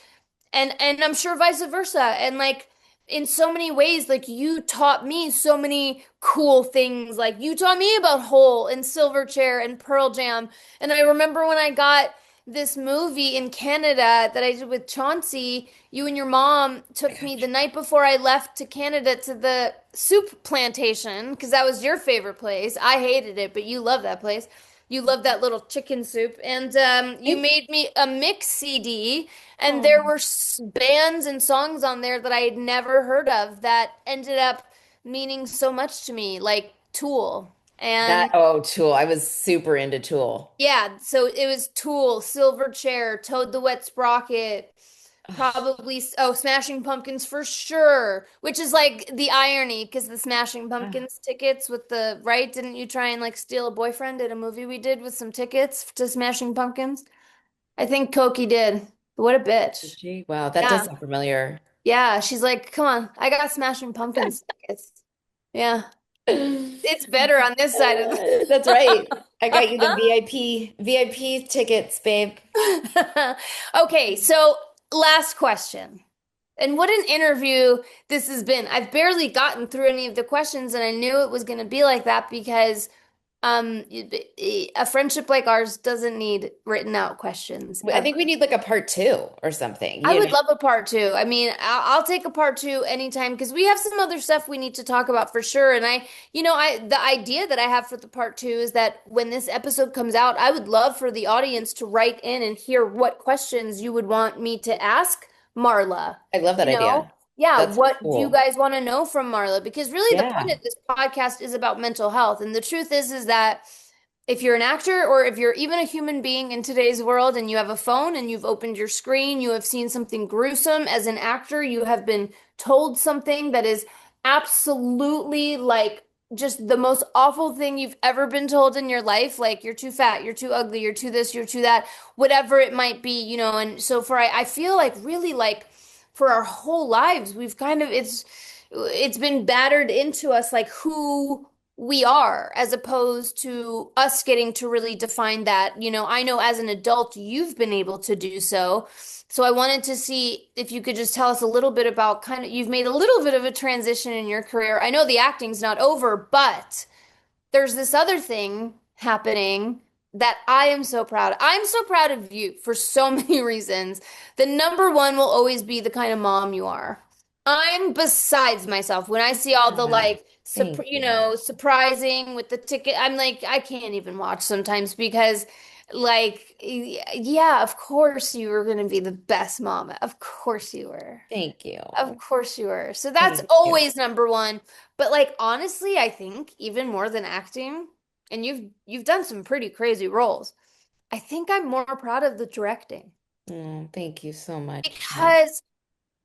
B: I'm sure vice versa. And like in so many ways, like you taught me so many cool things. Like you taught me about Hole and Silverchair and Pearl Jam. And I remember when I got this movie in Canada that I did with Chauncey, you and your mom took me the night before I left to Canada to the soup plantation because that was your favorite place. I hated it, but you love that place. You love that little chicken soup. And you
A: Thank
B: made me a mix CD, and there
A: Oh,
B: were bands and songs on there that I had never heard of that ended up meaning so much to me, like Tool.
A: that.
B: And
A: Oh, Tool. I was super into Tool.
B: yeah, so it was Tool, Silverchair, Toad the Wet Sprocket, Probably, oh, Smashing Pumpkins for sure. Which is like the irony, because the Smashing
A: Ugh.
B: Pumpkins tickets with the, right? Didn't you try and like steal a boyfriend at a movie we did with some tickets to Smashing Pumpkins? I think Koki did. What a
A: Did
B: bitch.
A: she? Wow, that does
B: Yeah.
A: sound familiar.
B: Yeah. She's like, come on, I got Smashing Pumpkins tickets. Yeah. It's better on this side of
A: That's right.
B: the
A: I got you the VIP tickets, babe.
B: Okay, so last question. And what an interview this has been. I've barely gotten through any of the questions, and I knew it was going to be like that because a friendship like ours doesn't need written out questions
A: I
B: ever.
A: think we need like a part two or something,
B: I
A: you
B: would
A: know?
B: love a part two. I mean, I'll take a part two anytime because we have some other stuff we need to talk about for sure. And the idea that I have for the part two is that when this episode comes out, I would love for the audience to write in and hear what questions you would want me to ask Marla.
A: I love that
B: You know,
A: idea.
B: yeah,
A: That's
B: what do you
A: cool.
B: guys want to know from Marla? Because really the point
A: Yeah.
B: of this podcast is about mental health. And the truth is that if you're an actor or if you're even a human being in today's world and you have a phone and you've opened your screen, you have seen something gruesome as an actor, you have been told something that is absolutely like just the most awful thing you've ever been told in your life, like you're too fat, you're too ugly, you're too this, you're too that, whatever it might be, and so I feel like really like for our whole lives, we've kind of it's been battered into us like who we are, as opposed to us getting to really define that. I know as an adult, you've been able to do so. So I wanted to see if you could just tell us a little bit about kind of, you've made a little bit of a transition in your career. I know the acting's not over, but there's this other thing happening that I am so proud. I'm so proud of you for so many reasons. The number one will always be the kind of mom you are. I'm besides myself when I see all the
A: Yeah.
B: like,
A: Thank you.
B: surprising with the ticket. I'm like, I can't even watch sometimes because, like, yeah, of course you were going to be the best mom. Of course you were.
A: Thank you.
B: Of course you were. So that's
A: Thank you.
B: always number one. But like honestly, I think even more than acting, and you've done some pretty crazy roles. I think I'm more proud of the directing
A: Oh, thank you so much. Yeah.
B: because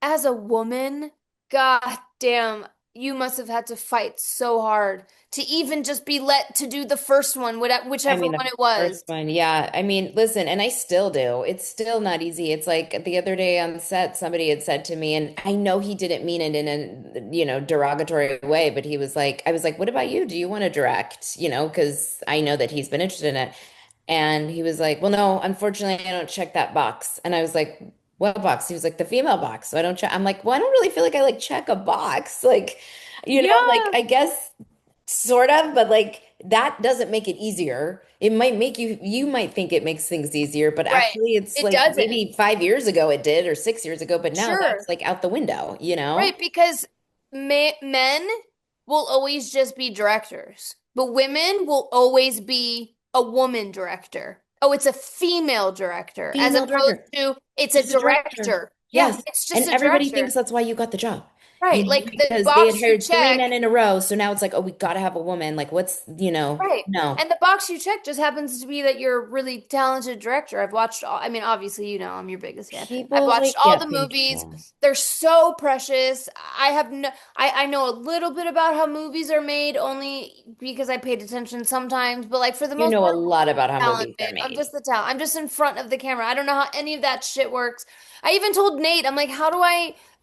B: as a woman, god damn, you must have had to fight so hard to even just be let to do the first one,
A: I
B: whichever
A: mean, the
B: one it
A: first
B: was.
A: one, yeah. I mean, listen, and I still do. It's still not easy. It's like the other day on set, somebody had said to me, and I know he didn't mean it in a, derogatory way, but he was like, I was like, what about you? Do you want to direct? Because I know that he's been interested in it. And he was like, well, no, unfortunately, I don't check that box. And I was like, what box? He was like, the female box. So I don't check. I'm like, well, I don't really feel like I like check a box. Like, like
B: Yeah,
A: I guess sort of, but like that doesn't make it easier. It might make you might think it makes things easier, but
B: right.
A: actually it's
B: It
A: like
B: doesn't.
A: maybe 5 years ago it did or 6 years ago, but now
B: Sure.
A: that's like out the window, you know?
B: Right, because men will always just be directors, but women will always be a woman director. Oh, it's a female director, as
A: Female
B: opposed
A: director,
B: to it's a
A: just a director.
B: director. Yeah,
A: Yes.
B: it's just
A: And
B: a
A: everybody thinks
B: director.
A: that's why you got the job.
B: Right, like the
A: Because they had
B: box you
A: hired three
B: check.
A: men in a row. So now it's like, oh, we got to have a woman. Like,
B: Right.
A: no.
B: And the box you check just happens to be that you're a really talented director. I've watched all, I mean, obviously, I'm your biggest fan. I've
A: People
B: watched
A: like,
B: all
A: yeah,
B: the
A: thank
B: movies.
A: you.
B: They're so precious. I know a little bit about how movies are made only because I paid attention sometimes, but like for the
A: You
B: most
A: know a
B: part,
A: lot about how movies are
B: talented. I'm
A: made.
B: just the talent. I'm just in front of the camera. I don't know how any of that shit works. I even told Nate, I'm like,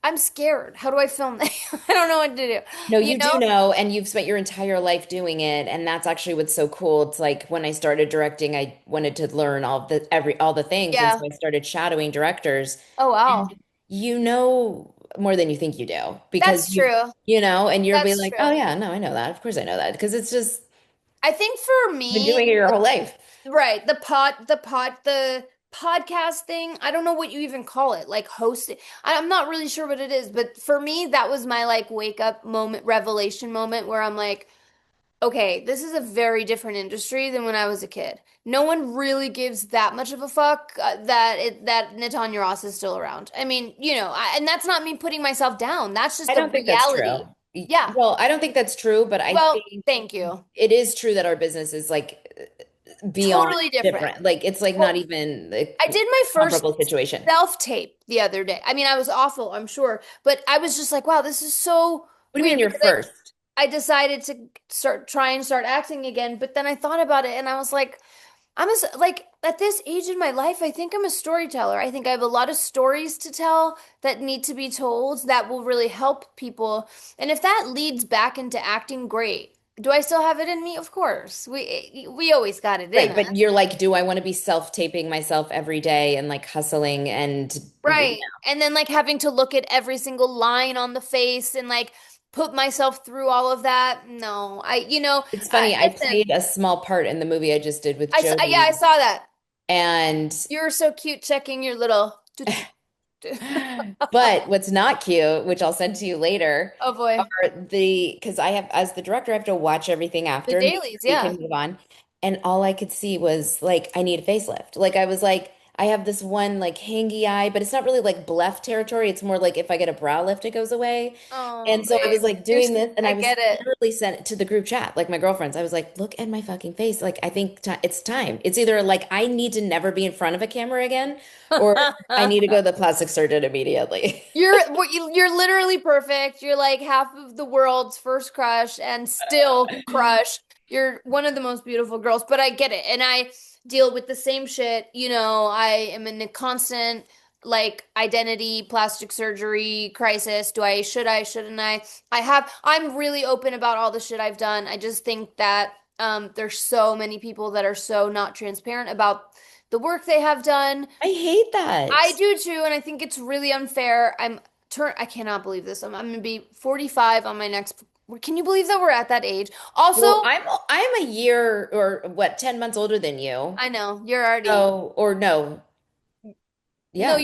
B: I'm scared. How do I film that? I don't know what to do.
A: No,
B: You
A: you
B: know?
A: do know, and you've spent your entire life doing it, and that's actually what's so cool. It's like when I started directing, I wanted to learn all the things, and so
B: Yeah.
A: I started shadowing directors.
B: Oh, wow.
A: And you know more than you think you do because
B: That's true.
A: and you'll be
B: That's
A: like, oh
B: true.
A: yeah, no, I know that. Of course I know that because it's just
B: I think for
A: been
B: me,
A: doing it your whole life.
B: right, the podcast thing, I don't know what you even call it, like hosting. I'm not really sure what it is, but for me, that was my like wake up moment, revelation moment where I'm like, okay, this is a very different industry than when I was a kid. No one really gives that much of a fuck that Natanya Ross is still around. I mean, and that's not me putting myself down. That's just
A: I
B: the
A: don't think that's
B: reality.
A: true.
B: Yeah.
A: Well, I don't think that's true, but I
B: Well,
A: think
B: thank you.
A: it is true that our business is like beyond
B: Totally different.
A: different. Like it's like not
B: Well,
A: even a
B: I did my first
A: comparable situation.
B: self-tape the other day. I mean, I was awful, I'm sure, but I was just like, wow, this is so
A: What do you mean
B: weird
A: you're
B: because
A: first?
B: I decided to try and start acting again, but then I thought about it and I was like, like at this age in my life, I think I'm a storyteller. I think I have a lot of stories to tell that need to be told that will really help people. And if that leads back into acting, great. Do I still have it in me? Of course. We always got it in
A: Right,
B: us.
A: but you're like, do I want to be self-taping myself every day and like hustling and
B: Right. And then like having to look at every single line on the face and like put myself through all of that. No.
A: it's funny, I
B: Listen,
A: played a small part in the movie I just did with
B: yeah, I
A: Jody.
B: saw that.
A: And
B: You were so cute checking your little
A: but what's not cute, which I'll send to you later,
B: Oh boy.
A: are because I have, as the director, I have to watch everything
B: The
A: after and make sure
B: dailies,
A: we
B: yeah.
A: can move on. And all I could see was like, I need a facelift. Like I was like, I have this one like hangy eye, but it's not really like bleph territory. It's more like if I get a brow lift, it goes away.
B: Oh,
A: And so I
B: babe.
A: was like doing this, and
B: I
A: I was
B: get it.
A: literally sent it to the group chat, like my girlfriends. I was like, look at my fucking face. Like I think ti it's time. It's either like I need to never be in front of a camera again, or I need to go to the plastic surgeon immediately.
B: You're literally perfect. You're like half of the world's first crush and still crush. You're one of the most beautiful girls, but I get it. And I deal with the same shit. I am in a constant like identity plastic surgery crisis. Shouldn't I? I'm really open about all the shit I've done. I just think that there's so many people that are so not transparent about the work they have done.
A: I hate that.
B: I do too, and I think it's really unfair. I cannot believe this. I'm gonna be 45 on my next. Can you believe that we're at that age?
A: Well,
B: Also,
A: I'm a year or what, 10 months older than you.
B: I know you're already.
A: So, or no.
B: No,
A: Yeah.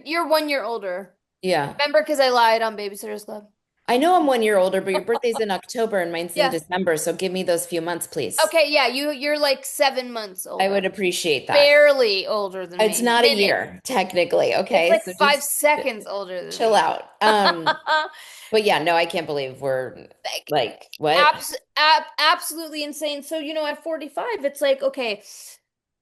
B: you're 1 year older.
A: Yeah.
B: Remember, because I lied on Babysitter's Club.
A: I know I'm 1 year older, but your birthday's in October and mine's in
B: Yeah.
A: December, so give me those few months, please.
B: Okay, yeah, you're like 7 months
A: I
B: older.
A: would appreciate that.
B: Barely older than
A: It's
B: me.
A: not a
B: Minute.
A: year, technically,
B: It's
A: okay?
B: like
A: So
B: five
A: just
B: seconds older than
A: chill
B: me.
A: out. But yeah, no, I can't believe we're
B: Like
A: like, what?
B: absolutely insane. So, at 45, it's like, okay,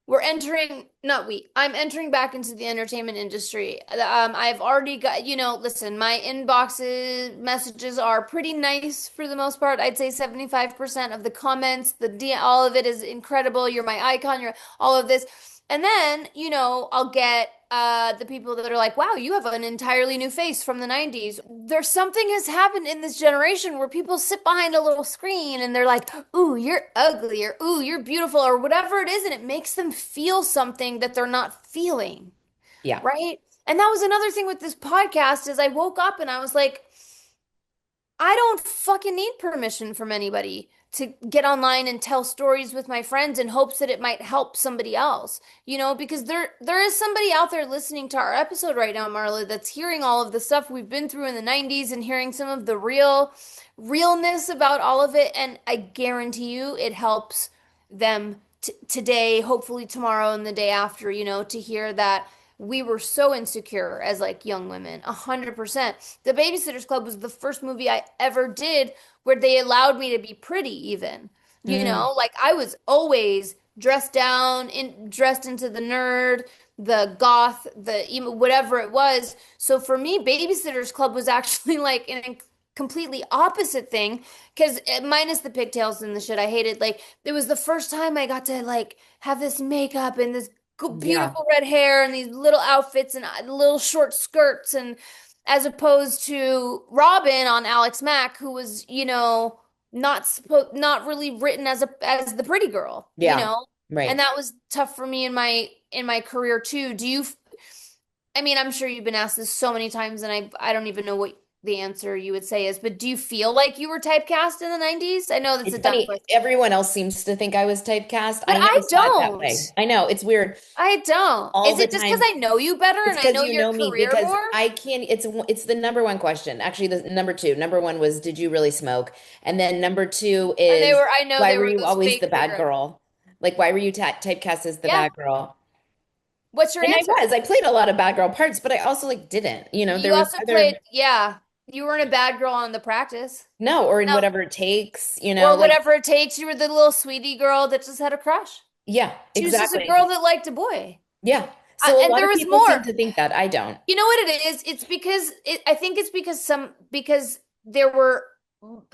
B: I'm entering back into the entertainment industry. I've already got, listen, my inboxes messages are pretty nice for the most part. I'd say 75% of the comments, all of it is incredible. You're my icon, you're all of this. And then, I'll get the people that are like, wow, you have an entirely new face from the 90s. There's something has happened in this generation where people sit behind a little screen and they're like, ooh, you're ugly, or ooh, you're beautiful, or whatever it is, and it makes them feel something that they're not feeling,
A: Yeah.
B: right? And that was another thing with this podcast is I woke up and I was like, I don't fucking need permission from anybody to get online and tell stories with my friends in hopes that it might help somebody else. Because there is somebody out there listening to our episode right now, Marla, that's hearing all of the stuff we've been through in the 90s and hearing some of the realness about all of it, and I guarantee you it helps them today, hopefully tomorrow and the day after, to hear that we were so insecure as like young women. 100%. The Babysitter's Club was the first movie I ever did where they allowed me to be pretty even.
A: Mm,
B: Like I was always dressed down, dressed into the nerd, the goth, the emo, whatever it was. So for me, Babysitter's Club was actually like an completely opposite thing because minus the pigtails and the shit I hated. Like it was the first time I got to like have this makeup and this
A: yeah.
B: beautiful red hair and these little outfits and little short skirts, and as opposed to Robin on Alex Mack, who was, not really written as the pretty girl,
A: Yeah.
B: and
A: Right.
B: that was tough for me in my career too. I mean, I'm sure you've been asked this so many times, and I don't even know what the answer you would say is, but do you feel like you were typecast in the 90s? I know that's a
A: It's
B: dumb
A: funny.
B: question,
A: Everyone else seems to think I was typecast.
B: but
A: I never
B: I
A: saw it that
B: don't.
A: way. I know it's weird
B: I don't.
A: all
B: Is
A: the
B: it just because
A: time.
B: I know you better
A: It's
B: and I
A: because
B: know
A: you
B: your
A: know me
B: career
A: because
B: more?
A: I can't it's the number one question. Actually, the number two. Number one was did you really smoke? And then number two
B: And
A: is
B: I know
A: why
B: they
A: were
B: were
A: you
B: those
A: always
B: fake
A: the bad
B: cigarettes.
A: girl? Like why were you typecast as the
B: Yeah.
A: bad girl?
B: What's your
A: And
B: answer?
A: I played a lot of bad girl parts, but I also like didn't. There
B: You
A: was
B: also played,
A: other
B: yeah, you weren't a bad girl on The Practice.
A: no, or in
B: No.
A: whatever it takes,
B: Or
A: like
B: whatever it takes. You were the little sweetie girl that just had a crush.
A: Yeah,
B: She was just a
A: exactly.
B: girl that liked a boy.
A: Yeah. So a
B: And
A: lot
B: there
A: of
B: was
A: people seem
B: more.
A: to think that. I don't.
B: You know what it is? It's because I think it's because there were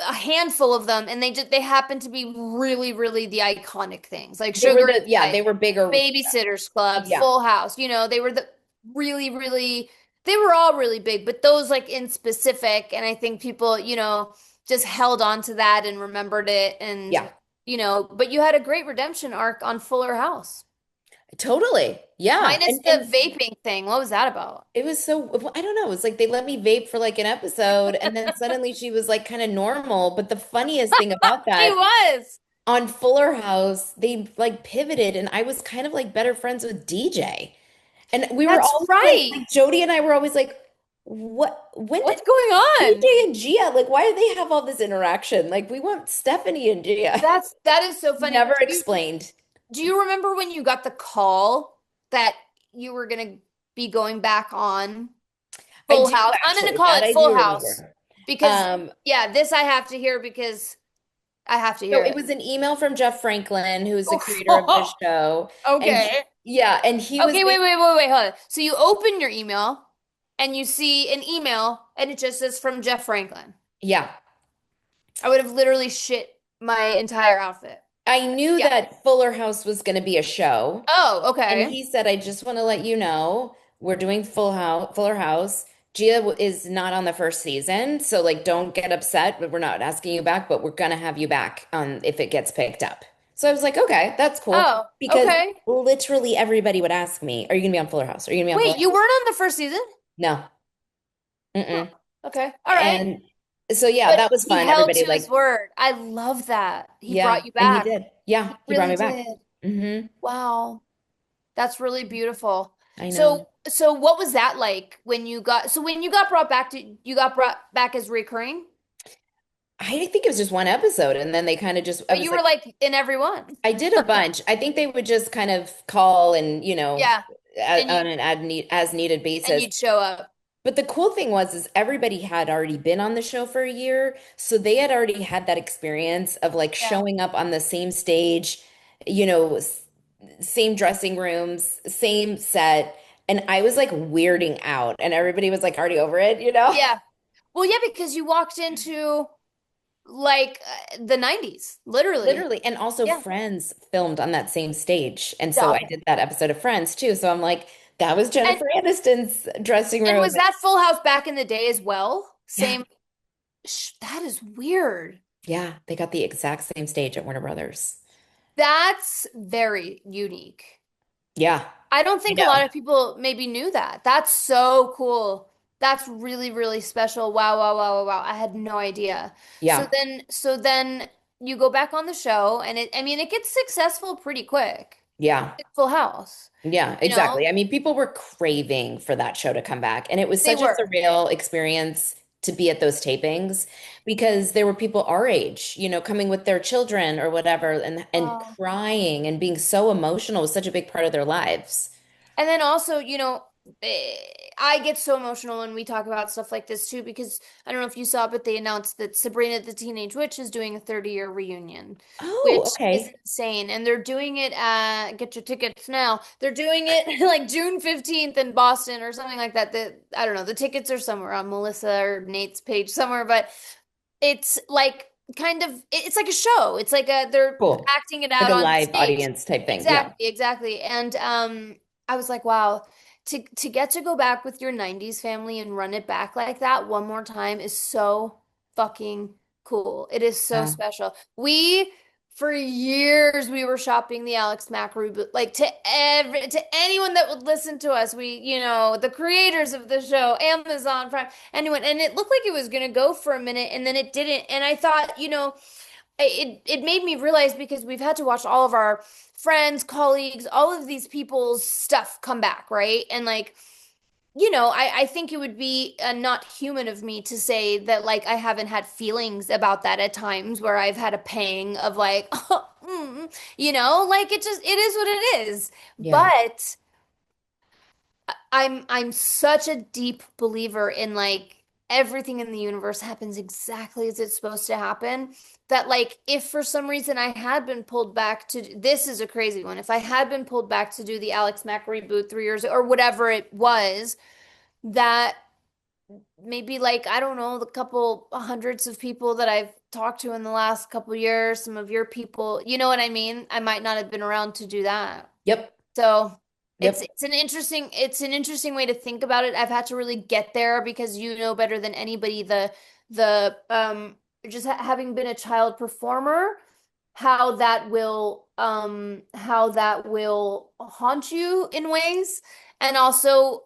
B: a handful of them, and they happened to be really, really the iconic things like
A: They were
B: Sugar and
A: the, yeah,
B: Spice,
A: they were bigger.
B: Babysitter's Club,
A: Yeah.
B: Full House. They were the really, really. They were all really big, but those like in specific, and I think people, just held on to that and remembered it,
A: Yeah.
B: and but you had a great redemption arc on Fuller House,
A: Totally. Yeah.
B: minus the vaping thing. What was that about?
A: It was so, I don't know. It was like they let me vape for like an episode and then suddenly she was like kind of normal. But the funniest thing about
B: She
A: that,
B: was.
A: on Fuller House, they like pivoted and I was kind of like better friends with DJ. And we were
B: That's
A: always
B: right.
A: like Jody and I were always like, when did
B: What's going on?
A: DJ and Gia, like, why do they have all this interaction? Like, we want Stephanie and Gia.
B: That is so funny.
A: Never
B: Do you
A: explained.
B: do you remember when you got the call that you were gonna be going back on
A: I
B: Full
A: do
B: House? I'm gonna
A: actually,
B: call
A: that
B: it
A: I
B: Full
A: do
B: House
A: remember.
B: because
A: Um,
B: yeah, this I have to hear because I have to
A: so
B: hear
A: it
B: it.
A: was an email from Jeff Franklin, who's the creator of the show. And
B: Okay.
A: yeah, and he was
B: Okay,
A: basically,
B: wait, hold on. So you open your email and you see an email and it just says from Jeff Franklin.
A: yeah.
B: I would have literally shit my entire outfit.
A: I knew
B: Yeah.
A: that Fuller House was going to be a show.
B: Oh,
A: And
B: okay.
A: he said, I just want to let you know we're doing Fuller House. Gia is not on the first season, so like don't get upset, but we're not asking you back, but we're gonna have you back if it gets picked up. So I was like, okay, that's cool.
B: Oh,
A: Because
B: okay.
A: literally everybody would ask me, are you gonna be on Fuller House? Are you gonna be on Fuller
B: Wait, you
A: House?
B: weren't on the first season?
A: No.
B: Huh.
A: Mm-mm.
B: Okay. All right.
A: And so yeah,
B: But
A: that was
B: he
A: fun.
B: held
A: Everybody
B: to his
A: like,
B: word. I love that. He
A: yeah,
B: brought you
A: and he
B: back.
A: did. Yeah,
B: He
A: he brought
B: really
A: me back.
B: did.
A: Hmm.
B: Wow. That's really beautiful.
A: I
B: So,
A: know.
B: so what was that like when you got brought back you got brought back as recurring?
A: I think it was just one episode, and then they kind of just, I
B: But
A: was
B: you were
A: like,
B: like in every one.
A: I did a bunch. I think they would just kind of call and,
B: Yeah. And
A: on an as needed basis.
B: you'd show up.
A: But the cool thing was is everybody had already been on the show for a year, so they had already had that experience of like
B: Yeah.
A: showing up on the same stage, you know, same dressing rooms, same set, and I was like weirding out, and everybody was like already over it.
B: Yeah. Well, yeah, because you walked into like the 90s, literally.
A: Literally. And also
B: Yeah.
A: Friends filmed on that same stage. And so I
B: Stop.
A: did that episode of Friends too. So I'm like, that was
B: And
A: Jennifer Aniston's dressing
B: and
A: room.
B: was that Full House back in the day as well?
A: Yeah.
B: Same. That is weird.
A: Yeah. They got the exact same stage at Warner Brothers.
B: That's very unique.
A: Yeah.
B: I don't
A: I
B: think a lot
A: know.
B: of people maybe knew that. That's so cool. That's really, really special. Wow, wow, wow, wow, wow. I had no idea. So
A: Yeah.
B: then you go back on the show and I mean, it gets successful pretty quick.
A: Yeah.
B: Full House,
A: Yeah,
B: you know?
A: exactly. I mean, people were craving for that show to come back. And it was
B: They
A: such a
B: were.
A: surreal experience to be at those tapings because there were people our age, coming with their children or whatever and
B: Oh.
A: crying and being so emotional was such a big part of their lives.
B: And then also, I get so emotional when we talk about stuff like this too, because I don't know if you saw, but they announced that Sabrina the Teenage Witch is doing a 30-year reunion,
A: Oh,
B: which is
A: okay.
B: insane. And they're doing it get your tickets now. They're doing it like June 15th in Boston or something like that. I don't know. The tickets are somewhere on Melissa or Nate's page somewhere, but it's like it's like a show. It's like they're
A: Cool.
B: acting it
A: Like
B: out
A: a
B: on
A: live
B: stage.
A: audience type thing. Yeah.
B: Exactly, exactly. And I was like, wow, to get to go back with your 90s family and run it back like that one more time is so fucking cool. It is so
A: Yeah.
B: special. For years we were shopping the Alex Mack reboot. Like to anyone that would listen to us, the creators of the show, Amazon Prime, anyone, and it looked like it was gonna go for a minute and then it didn't. And I thought, it made me realize because we've had to watch all of our friends, colleagues, all of these people's stuff come back, right? And like, I think it would be not human of me to say that like I haven't had feelings about that at times where I've had a pang of like, like it is what it is.
A: Yeah.
B: But I'm such a deep believer in like everything in the universe happens exactly as it's supposed to happen. That like if for some reason I had been pulled back to this is a crazy one. If I had been pulled back to do the Alex Mack reboot 3 years or whatever it was, that maybe like I don't know, the couple hundreds of people that I've talked to in the last couple years, some of your people, you know what I mean? I might not have been around to do that.
A: Yep.
B: So it's
A: Yep.
B: it's an interesting way to think about it. I've had to really get there because you know better than anybody the just having been a child performer, how that will haunt you in ways, and also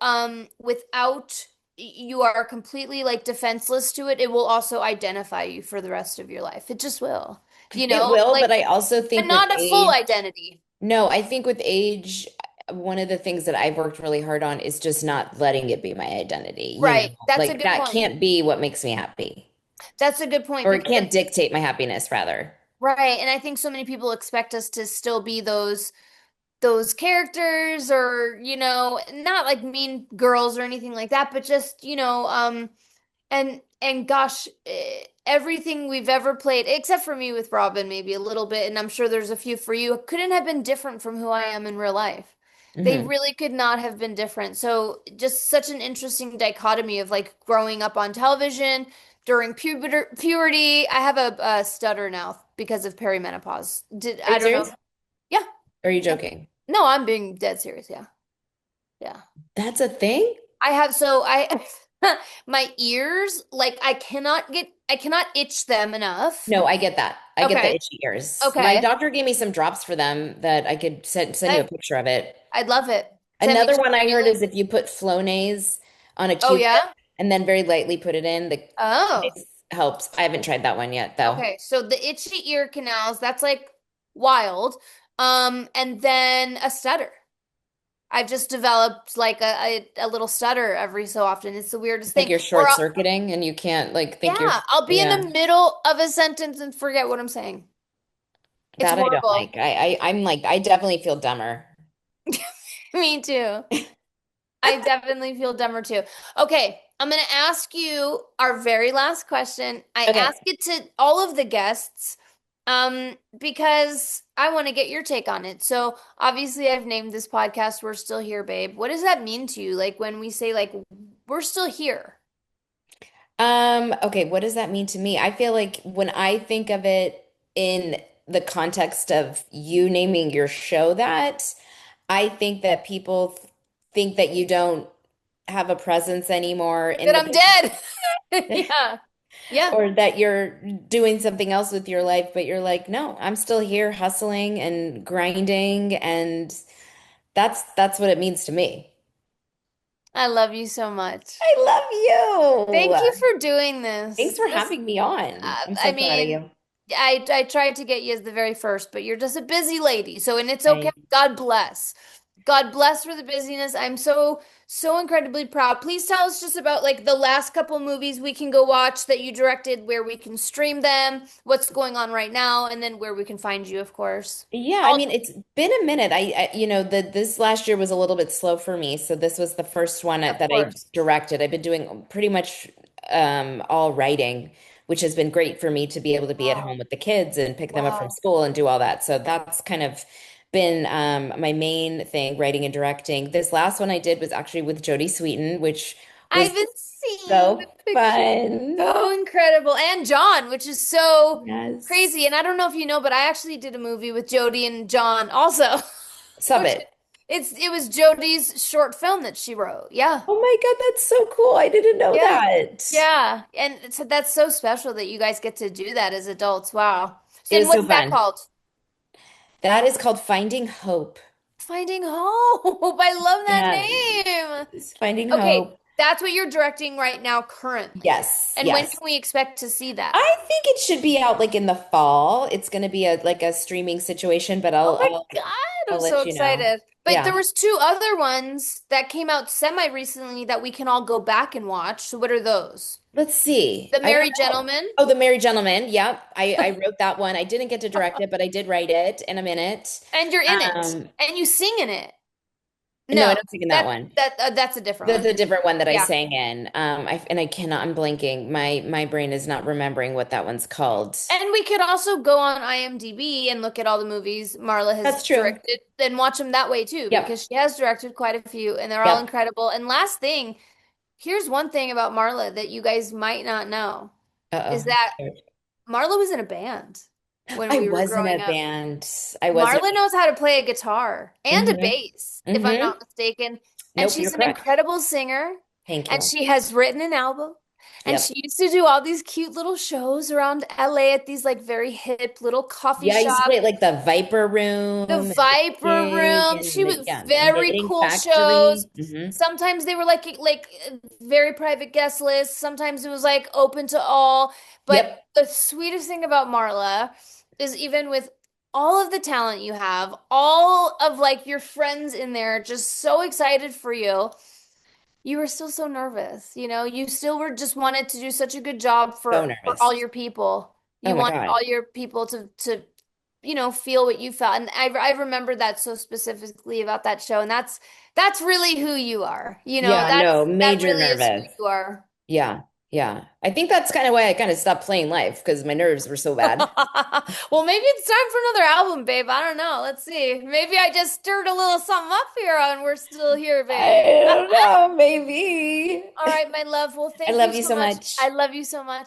B: without you are completely like defenseless to it, it will also identify you for the rest of your life. It just will,
A: It will,
B: like,
A: but I also
B: but
A: think with
B: not a full
A: age,
B: identity.
A: no, I think with age, one of the things that I've worked really hard on is just not letting it be my identity.
B: Right. That's a
A: Like
B: good
A: that
B: point.
A: can't be what makes me happy,
B: That's a good point
A: or it
B: because
A: can't dictate my happiness, rather.
B: right, and I think so many people expect us to still be those characters or, not like mean girls or anything like that, but just, and gosh, everything we've ever played, except for me with Robin, maybe a little bit, and I'm sure there's a few for you, couldn't have been different from who I am in real life. They
A: Hmm.
B: really could not have been different. So just such an interesting dichotomy of like growing up on television during puberty. I have a stutter now because of perimenopause.
A: Are
B: I
A: you
B: don't know.
A: serious?
B: Yeah.
A: Or are you
B: Yeah.
A: joking?
B: No, I'm being dead serious. Yeah. Yeah.
A: That's a thing?
B: I have my ears, like I cannot itch them enough.
A: No, I get that. I get the
B: Okay.
A: itchy ears. My
B: Okay.
A: doctor gave me some drops for them that I could send you a
B: Hey,
A: picture of it.
B: I'd love it. Send me
A: Another
B: to
A: one I
B: your
A: heard
B: link.
A: is if you put Flonase on a
B: Oh
A: Q-tip
B: yeah?
A: and then very lightly put it in, the
B: Oh.
A: Flonase helps. I haven't tried that one yet, though.
B: Okay. So the itchy ear canals, that's like wild. And then a stutter. I've just developed like a little stutter every so often. It's the weirdest
A: Like
B: thing.
A: you're
B: Or
A: short circuiting and you can't like think you're,
B: yeah, I'll be in
A: yeah,
B: the middle of a sentence and forget what I'm saying. It's
A: that I don't
B: horrible.
A: like. I'm like, I definitely feel dumber.
B: Me too. I definitely feel dumber too. Okay, I'm going to ask you our very last question. I
A: Okay.
B: ask it to all of the guests because I want to get your take on it. So, obviously I've named this podcast We're Still Here, Babe. What does that mean to you? Like when we say like we're still here?
A: Okay, what does that mean to me? I feel like when I think of it in the context of you naming your show that, I think that people think that you don't have a presence anymore in
B: That
A: the
B: I'm dead. Yeah. Yeah.
A: or that you're doing something else with your life, but you're like, no, I'm still here hustling and grinding, and that's what it means to me.
B: I love you so much.
A: I love
B: Thank you
A: you.
B: for doing
A: Thanks
B: this.
A: for having me on. I'm
B: I
A: so proud of
B: mean,
A: you.
B: I tried to get you as the very first, but you're just a busy lady. So, and it's okay.
A: I
B: God bless. God bless for the busyness. I'm so incredibly proud. Please tell us just about like the last couple movies we can go watch that you directed, where we can stream them, what's going on right now, and then where we can find you, of course.
A: Yeah, I
B: All,
A: mean, it's been a minute. This last year was a little bit slow for me, so this was the first one
B: of
A: that I
B: course.
A: directed. I've been doing pretty much all writing, which has been great for me to be able to be at
B: Wow.
A: home with the kids and pick them up from
B: Wow.
A: school and do all that. So that's kind of been my main thing, writing and directing. This last one I did was actually with Jodie Sweetin, which was
B: I've been seeing the
A: so
B: picture.
A: fun.
B: So incredible. And John, which is so
A: Yes.
B: crazy. And I don't know if you know, but I actually did a movie with Jodie and John also,
A: Sub
B: which
A: it.
B: it was Jodie's short film that she wrote. Yeah.
A: Oh my God, that's so cool. I didn't know
B: Yeah.
A: that.
B: Yeah. And that's so special that you guys get to do that as adults. Wow. So,
A: It
B: and
A: was so
B: what's that
A: fun.
B: called?
A: That is called Finding Hope.
B: Finding Hope. I love that
A: Yeah,
B: name.
A: it's Finding
B: Okay,
A: Hope.
B: that's what you're directing right now currently.
A: Yes,
B: And when
A: yes.
B: can we expect to see that?
A: I think it should be out like in the fall. It's going to be a like a streaming situation, but
B: Oh my God,
A: I'll
B: I'm so
A: let you know.
B: excited. But there
A: Yeah.
B: was two other ones that came out semi recently that we can all go back and watch. So what are those?
A: Let's see.
B: The
A: I don't
B: Merry
A: know.
B: Gentleman,
A: Oh, The Merry Gentleman. Yep. I wrote that one. I didn't get to direct it, but I did write it and I'm in it.
B: and you're in it,
A: Um,
B: and you sing in it.
A: No, I
B: No,
A: don't sing in that one.
B: that's a different
A: That's
B: one.
A: a different one that I
B: Yeah.
A: sang in. I cannot, I'm blanking. My brain is not remembering what that one's called.
B: And we could also go on IMDb and look at all the movies Marla has
A: That's true.
B: directed and watch them that way too,
A: Yep.
B: because she has directed quite a few and they're all
A: Yep.
B: incredible. And last thing, here's one thing about Marla that you guys might not know is
A: Uh-oh. I'm
B: that
A: scared.
B: Marla was in a band when
A: I
B: we were
A: was in a
B: growing up.
A: band. I was in
B: Marla knows how to play a guitar
A: a
B: and a
A: band.
B: bass, if I'm
A: Mm-hmm.
B: not mistaken. And
A: Nope, you're
B: she's an
A: correct.
B: incredible singer,
A: Thank
B: and
A: you.
B: she has written an album. And
A: Yep.
B: she used to do all these cute little shows around LA at these like very hip little coffee
A: Yeah, I used to play
B: shops.
A: at like the Viper
B: The
A: Room and the
B: Viper
A: Gig
B: Room. She
A: and
B: was
A: yeah,
B: very
A: Knitting
B: cool shows.
A: Factory. Hmm.
B: Sometimes they were like very private guest lists. Sometimes it was like open to all. But
A: Yep.
B: the sweetest thing about Marla is even with all of the talent you have, all of like your friends in there just so excited for you, you were still so nervous. You still were just wanted to do such a good job
A: So
B: for all
A: nervous.
B: your people.
A: Oh
B: You
A: my
B: wanted
A: God.
B: all your people to feel what you felt. And I remember that so specifically about that show. And that's really who you are.
A: Yeah, no,
B: That
A: major
B: really is who
A: nervous.
B: you are.
A: Yeah. Yeah. I think that's kind of why I kind of stopped playing live because my nerves were so bad.
B: Well, maybe it's time for another album, babe. I don't know. Let's see. Maybe I just stirred a little something up here and we're still here, babe.
A: I don't know, maybe.
B: All right, my love. Well,
A: I
B: thank you
A: love you
B: so
A: so
B: much. I
A: much.
B: love you so much.